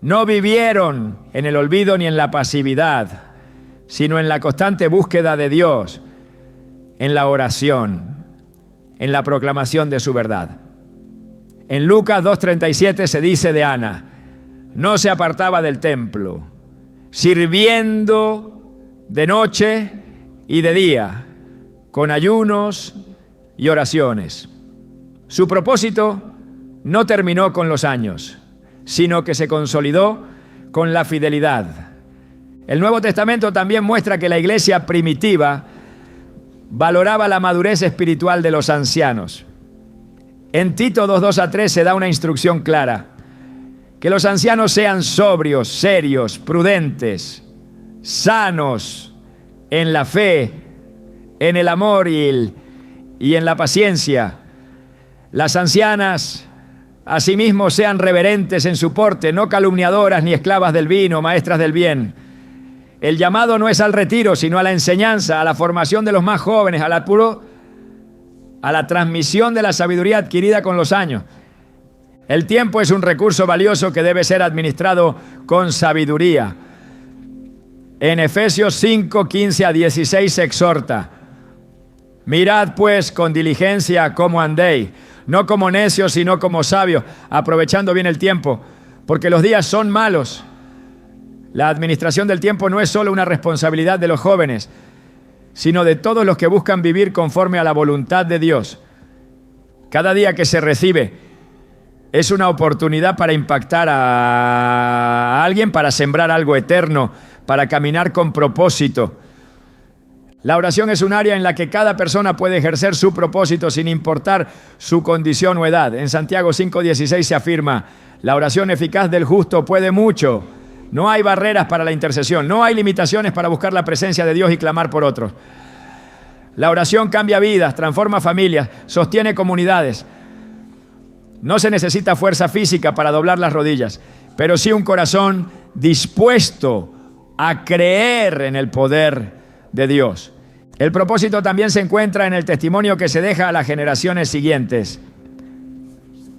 No vivieron en el olvido ni en la pasividad, sino en la constante búsqueda de Dios, en la oración, en la proclamación de su verdad. En Lucas 2:37 se dice de Ana: no se apartaba del templo, sirviendo de noche y de día, con ayunos y oraciones. Su propósito no terminó con los años, sino que se consolidó con la fidelidad. El Nuevo Testamento también muestra que la iglesia primitiva valoraba la madurez espiritual de los ancianos. En Tito 2:2-3 se da una instrucción clara: Que los ancianos sean sobrios, serios, prudentes, sanos en la fe, en el amor y en la paciencia. Las ancianas asimismo sean reverentes en su porte, no calumniadoras ni esclavas del vino, maestras del bien. El llamado no es al retiro, sino a la enseñanza, a la formación de los más jóvenes, a la transmisión de la sabiduría adquirida con los años. El tiempo es un recurso valioso que debe ser administrado con sabiduría. En Efesios 5, 15 a 16 se exhorta: mirad pues con diligencia cómo andéis, no como necios, sino como sabios, aprovechando bien el tiempo, porque los días son malos. La administración del tiempo no es solo una responsabilidad de los jóvenes, sino de todos los que buscan vivir conforme a la voluntad de Dios. Cada día que se recibe es una oportunidad para impactar a alguien, para sembrar algo eterno, para caminar con propósito. La oración es un área en la que cada persona puede ejercer su propósito sin importar su condición o edad. En Santiago 5:16 se afirma: la oración eficaz del justo puede mucho. No hay barreras para la intercesión, no hay limitaciones para buscar la presencia de Dios y clamar por otros. La oración cambia vidas, transforma familias, sostiene comunidades. No se necesita fuerza física para doblar las rodillas, pero sí un corazón dispuesto a creer en el poder de Dios. El propósito también se encuentra en el testimonio que se deja a las generaciones siguientes.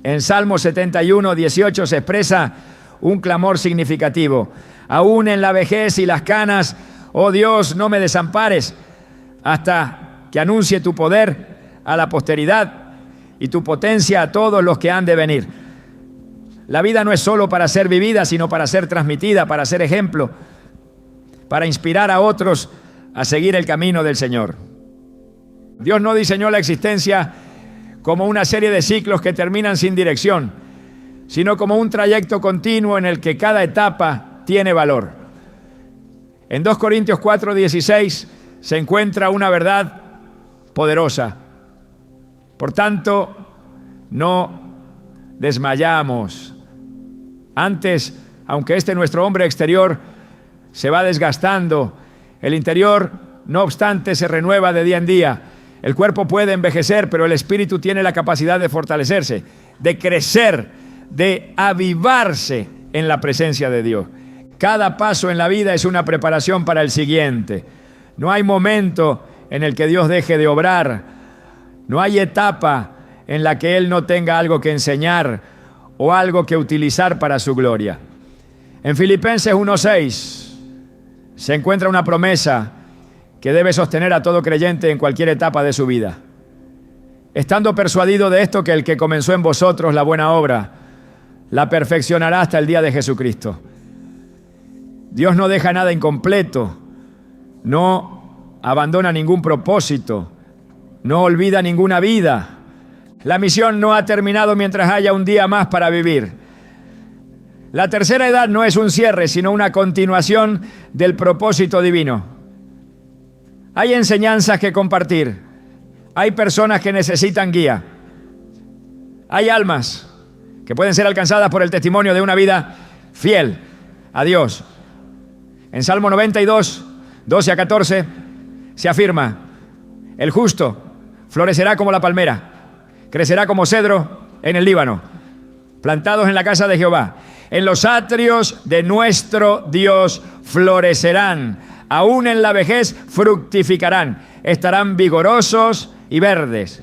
En Salmo 71, 18 se expresa un clamor significativo: aún en la vejez y las canas, oh Dios, no me desampares, hasta que anuncie tu poder a la posteridad y tu potencia a todos los que han de venir. La vida no es solo para ser vivida, sino para ser transmitida, para ser ejemplo, para inspirar a otros a seguir el camino del Señor. Dios no diseñó la existencia como una serie de ciclos que terminan sin dirección, sino como un trayecto continuo en el que cada etapa tiene valor. En 2 Corintios 4:16 se encuentra una verdad poderosa. Por tanto, no desmayamos. Antes, aunque nuestro hombre exterior se va desgastando, el interior, no obstante, se renueva de día en día. El cuerpo puede envejecer, pero el espíritu tiene la capacidad de fortalecerse, de crecer, de avivarse en la presencia de Dios. Cada paso en la vida es una preparación para el siguiente. No hay momento en el que Dios deje de obrar. No hay etapa en la que Él no tenga algo que enseñar o algo que utilizar para su gloria. En Filipenses 1:6 se encuentra una promesa que debe sostener a todo creyente en cualquier etapa de su vida. Estando persuadido de esto, que el que comenzó en vosotros la buena obra, la perfeccionará hasta el día de Jesucristo. Dios no deja nada incompleto, no abandona ningún propósito, no olvida ninguna vida. La misión no ha terminado mientras haya un día más para vivir. La tercera edad no es un cierre, sino una continuación del propósito divino. Hay enseñanzas que compartir, hay personas que necesitan guía, hay almas que pueden ser alcanzadas por el testimonio de una vida fiel a Dios. En Salmo 92, 12 a 14, se afirma: el justo florecerá como la palmera, crecerá como cedro en el Líbano, plantados en la casa de Jehová. En los atrios de nuestro Dios florecerán, aún en la vejez fructificarán, estarán vigorosos y verdes.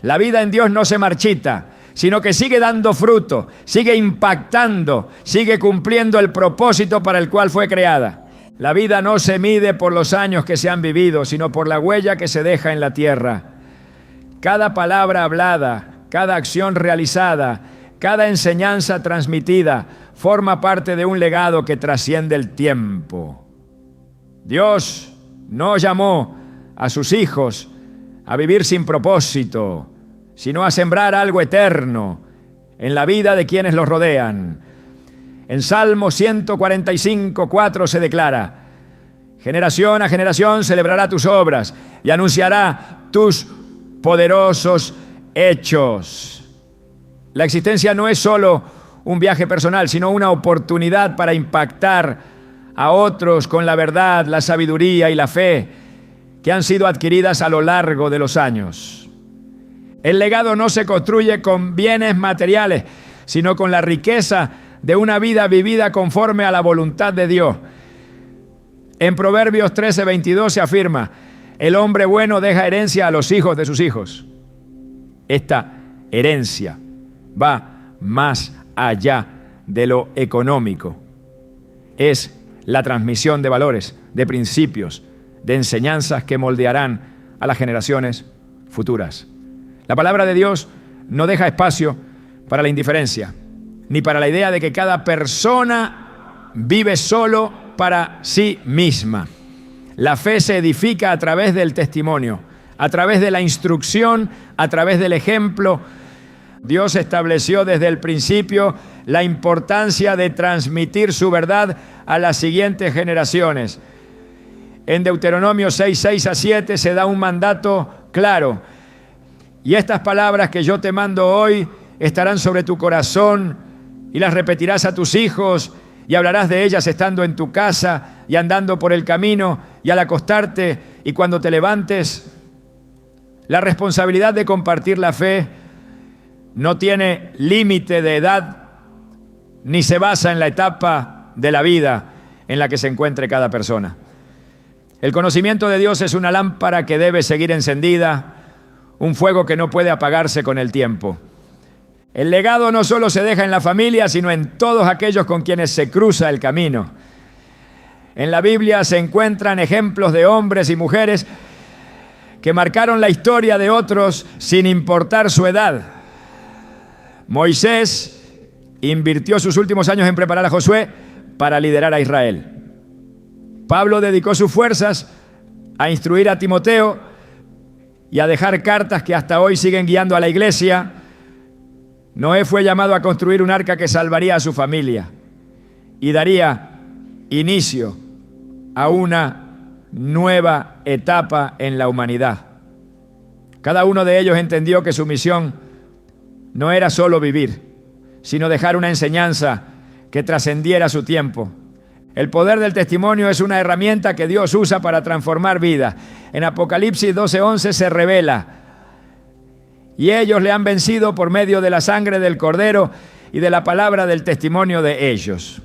La vida en Dios no se marchita, sino que sigue dando fruto, sigue impactando, sigue cumpliendo el propósito para el cual fue creada. La vida no se mide por los años que se han vivido, sino por la huella que se deja en la tierra. Cada palabra hablada, cada acción realizada, cada enseñanza transmitida forma parte de un legado que trasciende el tiempo. Dios no llamó a sus hijos a vivir sin propósito, sino a sembrar algo eterno en la vida de quienes los rodean. En Salmo 145, 4 se declara: generación a generación celebrará tus obras y anunciará tus poderosos hechos. La existencia no es solo un viaje personal, sino una oportunidad para impactar a otros con la verdad, la sabiduría y la fe que han sido adquiridas a lo largo de los años. El legado no se construye con bienes materiales, sino con la riqueza de una vida vivida conforme a la voluntad de Dios. En Proverbios 13:22 se afirma: el hombre bueno deja herencia a los hijos de sus hijos. Esta herencia va más allá de lo económico. Es la transmisión de valores, de principios, de enseñanzas que moldearán a las generaciones futuras. La palabra de Dios no deja espacio para la indiferencia, ni para la idea de que cada persona vive solo para sí misma. La fe se edifica a través del testimonio, a través de la instrucción, a través del ejemplo. Dios estableció desde el principio la importancia de transmitir su verdad a las siguientes generaciones. En Deuteronomio 6:6-7 se da un mandato claro: y estas palabras que yo te mando hoy estarán sobre tu corazón, y las repetirás a tus hijos, y hablarás de ellas estando en tu casa y andando por el camino y al acostarte y cuando te levantes. La responsabilidad de compartir la fe no tiene límite de edad, ni se basa en la etapa de la vida en la que se encuentre cada persona. El conocimiento de Dios es una lámpara que debe seguir encendida, un fuego que no puede apagarse con el tiempo. El legado no solo se deja en la familia, sino en todos aquellos con quienes se cruza el camino. En la Biblia se encuentran ejemplos de hombres y mujeres que marcaron la historia de otros sin importar su edad. Moisés invirtió sus últimos años en preparar a Josué para liderar a Israel. Pablo dedicó sus fuerzas a instruir a Timoteo y a dejar cartas que hasta hoy siguen guiando a la iglesia. Noé fue llamado a construir un arca que salvaría a su familia y daría inicio a una nueva etapa en la humanidad. Cada uno de ellos entendió que su misión no era solo vivir, sino dejar una enseñanza que trascendiera su tiempo. El poder del testimonio es una herramienta que Dios usa para transformar vidas. En Apocalipsis 12:11 se revela: y ellos le han vencido por medio de la sangre del Cordero y de la palabra del testimonio de ellos.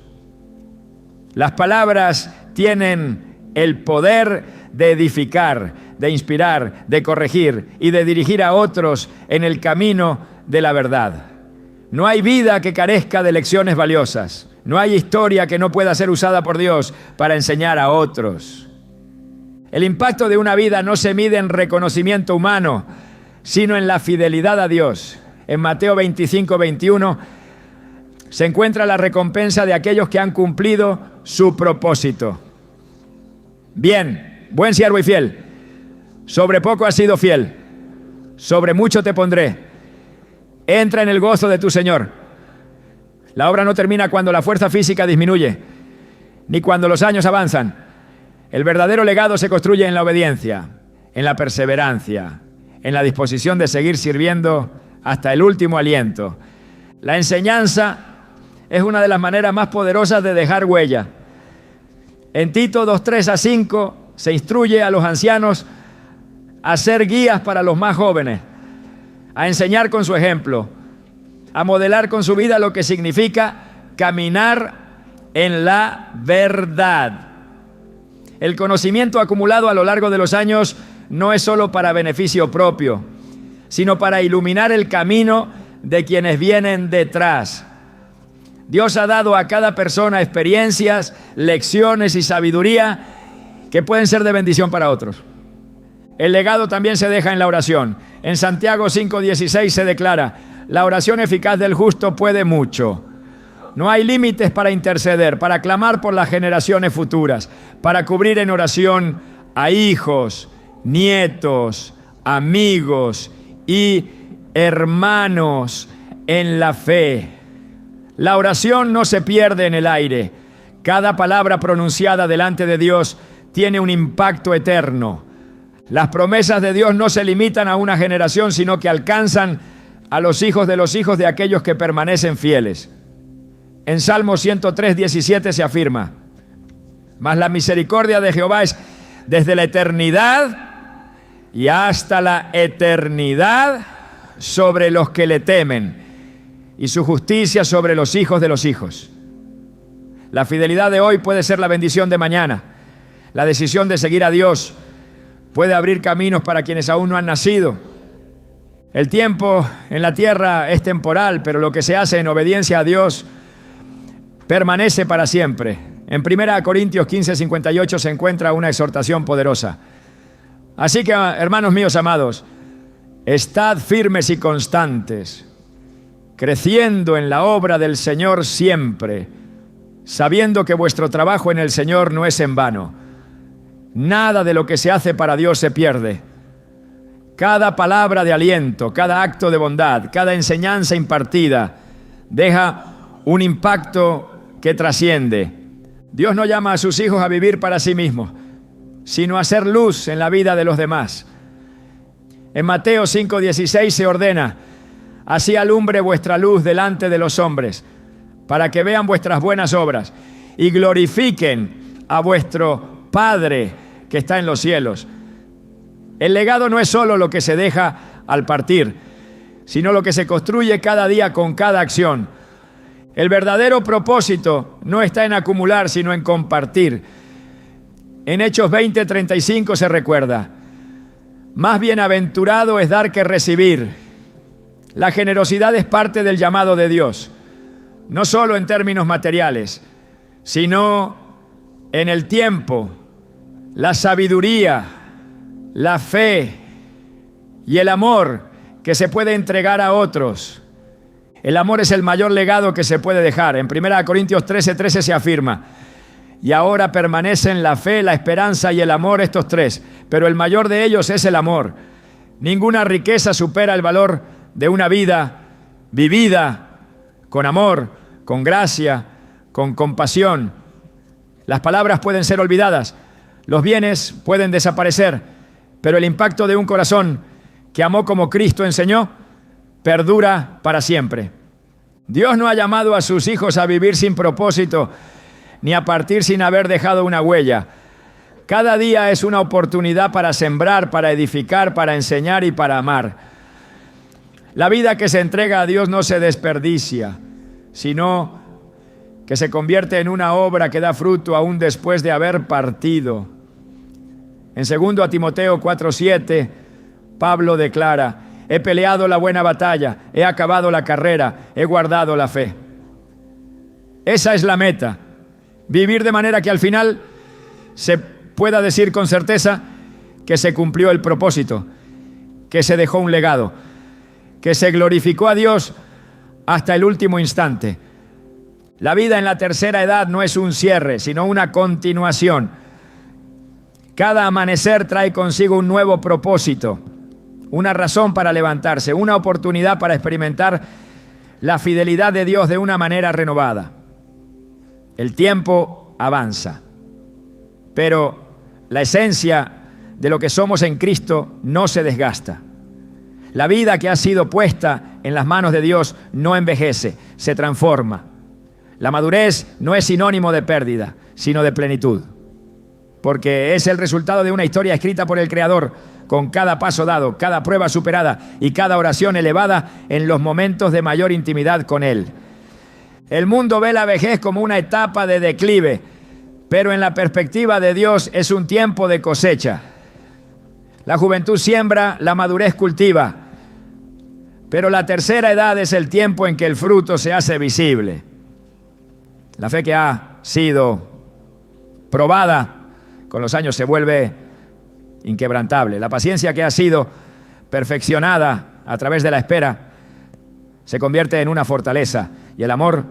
Las palabras tienen el poder de edificar, de inspirar, de corregir y de dirigir a otros en el camino de la verdad. No hay vida que carezca de lecciones valiosas. No hay historia que no pueda ser usada por Dios para enseñar a otros. El impacto de una vida no se mide en reconocimiento humano, sino en la fidelidad a Dios. En Mateo 25:21 se encuentra la recompensa de aquellos que han cumplido su propósito. Bien, buen siervo y fiel, sobre poco has sido fiel, sobre mucho te pondré. Entra en el gozo de tu Señor. La obra no termina cuando la fuerza física disminuye, ni cuando los años avanzan. El verdadero legado se construye en la obediencia, en la perseverancia, en la disposición de seguir sirviendo hasta el último aliento. La enseñanza es una de las maneras más poderosas de dejar huella. En Tito 2:3-5 se instruye a los ancianos a ser guías para los más jóvenes, a enseñar con su ejemplo, a modelar con su vida lo que significa caminar en la verdad. El conocimiento acumulado a lo largo de los años no es solo para beneficio propio, sino para iluminar el camino de quienes vienen detrás. Dios ha dado a cada persona experiencias, lecciones y sabiduría que pueden ser de bendición para otros. El legado también se deja en la oración. En Santiago 5:16 se declara: la oración eficaz del justo puede mucho. No hay límites para interceder, para clamar por las generaciones futuras, para cubrir en oración a hijos, nietos, amigos y hermanos en la fe. La oración no se pierde en el aire. Cada palabra pronunciada delante de Dios tiene un impacto eterno. Las promesas de Dios no se limitan a una generación, sino que alcanzan a los hijos de aquellos que permanecen fieles. En Salmo 103, 17 se afirma: mas la misericordia de Jehová es desde la eternidad y hasta la eternidad sobre los que le temen, y su justicia sobre los hijos de los hijos. La fidelidad de hoy puede ser la bendición de mañana. La decisión de seguir a Dios puede abrir caminos para quienes aún no han nacido. El tiempo en la tierra es temporal, pero lo que se hace en obediencia a Dios permanece para siempre. En 1 Corintios 15, 58 se encuentra una exhortación poderosa. Así que, hermanos míos amados, estad firmes y constantes, creciendo en la obra del Señor siempre, sabiendo que vuestro trabajo en el Señor no es en vano. Nada de lo que se hace para Dios se pierde. Cada palabra de aliento, cada acto de bondad, cada enseñanza impartida deja un impacto que trasciende. Dios no llama a sus hijos a vivir para sí mismos, sino a ser luz en la vida de los demás. En Mateo 5:16 se ordena: así alumbre vuestra luz delante de los hombres, para que vean vuestras buenas obras y glorifiquen a vuestro Padre que está en los cielos. El legado no es solo lo que se deja al partir, sino lo que se construye cada día con cada acción. El verdadero propósito no está en acumular, sino en compartir. En Hechos 20:35 se recuerda: más bienaventurado es dar que recibir. La generosidad es parte del llamado de Dios, no solo en términos materiales, sino en el tiempo, la sabiduría, la fe y el amor que se puede entregar a otros. El amor es el mayor legado que se puede dejar. En 1 Corintios 13:13 se afirma: y ahora permanecen la fe, la esperanza y el amor, estos tres, pero el mayor de ellos es el amor. Ninguna riqueza supera el valor de una vida vivida con amor, con gracia, con compasión. Las palabras pueden ser olvidadas, los bienes pueden desaparecer, pero el impacto de un corazón que amó como Cristo enseñó perdura para siempre. Dios no ha llamado a sus hijos a vivir sin propósito, ni a partir sin haber dejado una huella. Cada día es una oportunidad para sembrar, para edificar, para enseñar y para amar. La vida que se entrega a Dios no se desperdicia, sino que se convierte en una obra que da fruto aún después de haber partido. En 2 Timoteo 4:7, Pablo declara: he peleado la buena batalla, he acabado la carrera, he guardado la fe. Esa es la meta. Vivir de manera que al final se pueda decir con certeza que se cumplió el propósito, que se dejó un legado, que se glorificó a Dios hasta el último instante. La vida en la tercera edad no es un cierre, sino una continuación. Cada amanecer trae consigo un nuevo propósito, una razón para levantarse, una oportunidad para experimentar la fidelidad de Dios de una manera renovada. El tiempo avanza, pero la esencia de lo que somos en Cristo no se desgasta. La vida que ha sido puesta en las manos de Dios no envejece, se transforma. La madurez no es sinónimo de pérdida, sino de plenitud, porque es el resultado de una historia escrita por el Creador, con cada paso dado, cada prueba superada y cada oración elevada en los momentos de mayor intimidad con Él. El mundo ve la vejez como una etapa de declive, pero en la perspectiva de Dios es un tiempo de cosecha. La juventud siembra, la madurez cultiva, pero la tercera edad es el tiempo en que el fruto se hace visible. La fe que ha sido probada con los años se vuelve inquebrantable. La paciencia que ha sido perfeccionada a través de la espera se convierte en una fortaleza, y el amor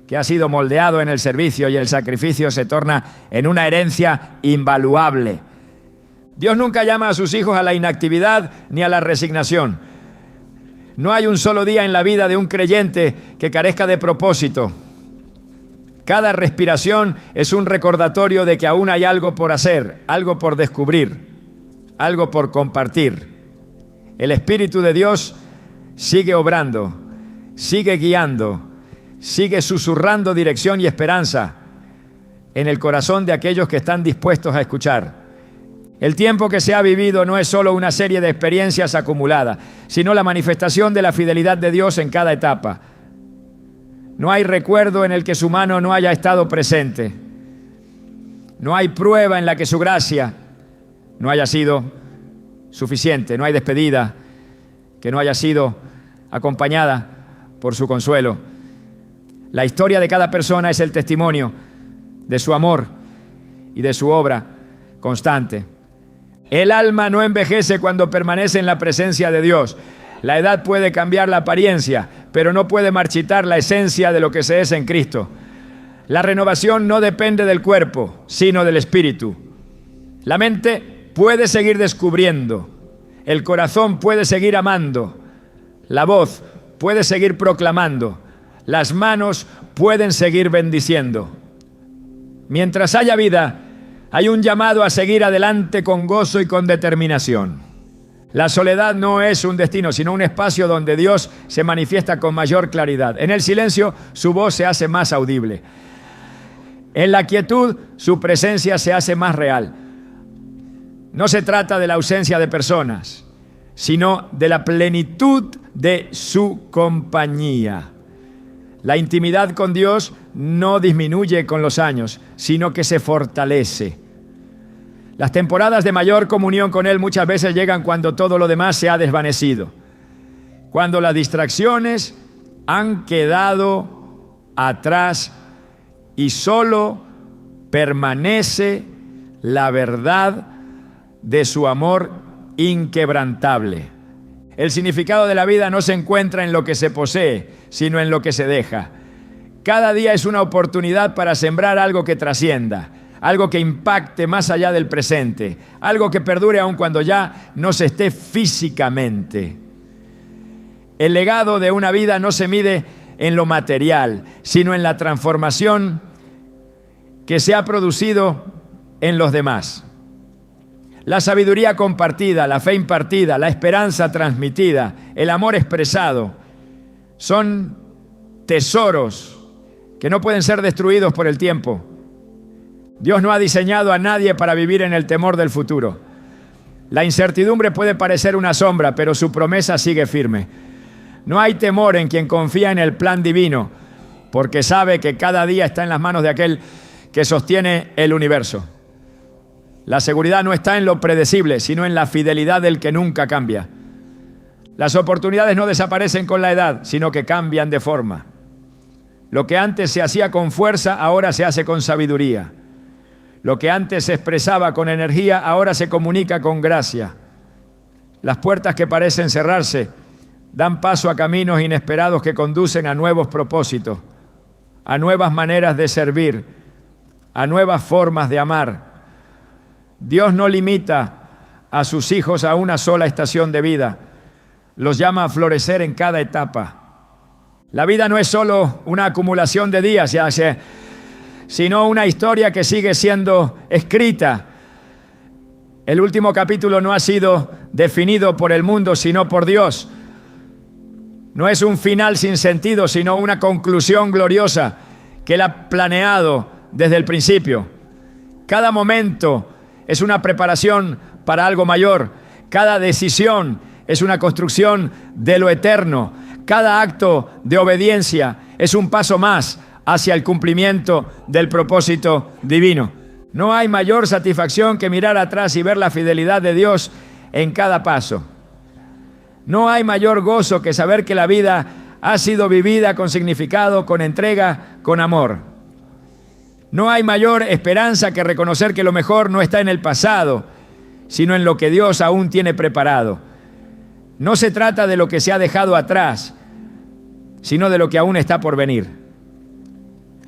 que ha sido moldeado en el servicio y el sacrificio se torna en una herencia invaluable. Dios nunca llama a sus hijos a la inactividad ni a la resignación. No hay un solo día en la vida de un creyente que carezca de propósito. Cada respiración es un recordatorio de que aún hay algo por hacer, algo por descubrir, algo por compartir. El Espíritu de Dios sigue obrando, sigue guiando, sigue susurrando dirección y esperanza en el corazón de aquellos que están dispuestos a escuchar. El tiempo que se ha vivido no es solo una serie de experiencias acumuladas, sino la manifestación de la fidelidad de Dios en cada etapa. No hay recuerdo en el que su mano no haya estado presente. No hay prueba en la que su gracia no haya sido suficiente. No hay despedida que no haya sido acompañada por su consuelo. La historia de cada persona es el testimonio de su amor y de su obra constante. El alma no envejece cuando permanece en la presencia de Dios. La edad puede cambiar la apariencia, pero no puede marchitar la esencia de lo que se es en Cristo. La renovación no depende del cuerpo, sino del espíritu. La mente puede seguir descubriendo, el corazón puede seguir amando, la voz puede seguir proclamando, las manos pueden seguir bendiciendo. Mientras haya vida, hay un llamado a seguir adelante con gozo y con determinación. La soledad no es un destino, sino un espacio donde Dios se manifiesta con mayor claridad. En el silencio, su voz se hace más audible. En la quietud, su presencia se hace más real. No se trata de la ausencia de personas, sino de la plenitud de su compañía. La intimidad con Dios no disminuye con los años, sino que se fortalece. Las temporadas de mayor comunión con Él muchas veces llegan cuando todo lo demás se ha desvanecido, cuando las distracciones han quedado atrás y solo permanece la verdad de su amor inquebrantable. El significado de la vida no se encuentra en lo que se posee, sino en lo que se deja. Cada día es una oportunidad para sembrar algo que trascienda, algo que impacte más allá del presente, algo que perdure aun cuando ya no se esté físicamente. El legado de una vida no se mide en lo material, sino en la transformación que se ha producido en los demás. La sabiduría compartida, la fe impartida, la esperanza transmitida, el amor expresado, son tesoros que no pueden ser destruidos por el tiempo. Dios no ha diseñado a nadie para vivir en el temor del futuro. La incertidumbre puede parecer una sombra, pero su promesa sigue firme. No hay temor en quien confía en el plan divino, porque sabe que cada día está en las manos de aquel que sostiene el universo. La seguridad no está en lo predecible, sino en la fidelidad del que nunca cambia. Las oportunidades no desaparecen con la edad, sino que cambian de forma. Lo que antes se hacía con fuerza, ahora se hace con sabiduría. Lo que antes se expresaba con energía, ahora se comunica con gracia. Las puertas que parecen cerrarse dan paso a caminos inesperados que conducen a nuevos propósitos, a nuevas maneras de servir, a nuevas formas de amar. Dios no limita a sus hijos a una sola estación de vida. Los llama a florecer en cada etapa. La vida no es solo una acumulación de días, sino una historia que sigue siendo escrita. El último capítulo no ha sido definido por el mundo, sino por Dios. No es un final sin sentido, sino una conclusión gloriosa que Él ha planeado desde el principio. Cada momento es una preparación para algo mayor. Cada decisión es una construcción de lo eterno. Cada acto de obediencia es un paso más hacia el cumplimiento del propósito divino. No hay mayor satisfacción que mirar atrás y ver la fidelidad de Dios en cada paso. No hay mayor gozo que saber que la vida ha sido vivida con significado, con entrega, con amor. No hay mayor esperanza que reconocer que lo mejor no está en el pasado, sino en lo que Dios aún tiene preparado. No se trata de lo que se ha dejado atrás, sino de lo que aún está por venir.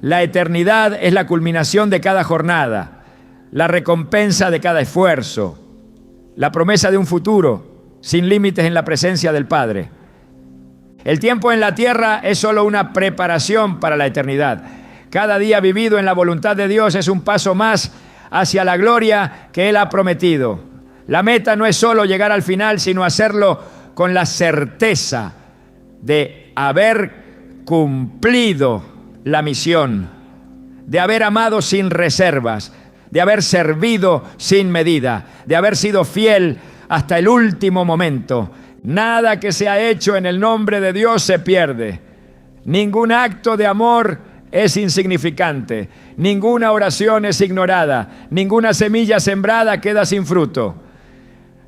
La eternidad es la culminación de cada jornada, la recompensa de cada esfuerzo, la promesa de un futuro sin límites en la presencia del Padre. El tiempo en la tierra es solo una preparación para la eternidad. Cada día vivido en la voluntad de Dios es un paso más hacia la gloria que Él ha prometido. La meta no es solo llegar al final, sino hacerlo con la certeza de haber cumplido la misión, de haber amado sin reservas, de haber servido sin medida, de haber sido fiel hasta el último momento. Nada que se ha hecho en el nombre de Dios se pierde. Ningún acto de amor es insignificante. Ninguna oración es ignorada. Ninguna semilla sembrada queda sin fruto.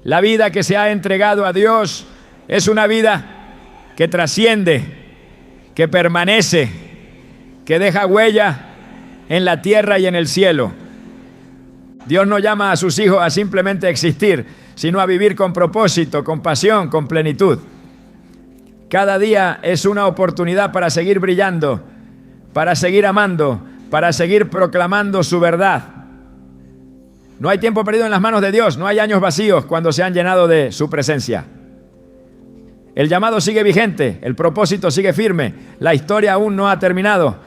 La vida que se ha entregado a Dios es una vida que trasciende, que permanece, que deja huella en la tierra y en el cielo. Dios no llama a sus hijos a simplemente existir, sino a vivir con propósito, con pasión, con plenitud. Cada día es una oportunidad para seguir brillando, para seguir amando, para seguir proclamando su verdad. No hay tiempo perdido en las manos de Dios, no hay años vacíos cuando se han llenado de su presencia. El llamado sigue vigente, el propósito sigue firme, la historia aún no ha terminado.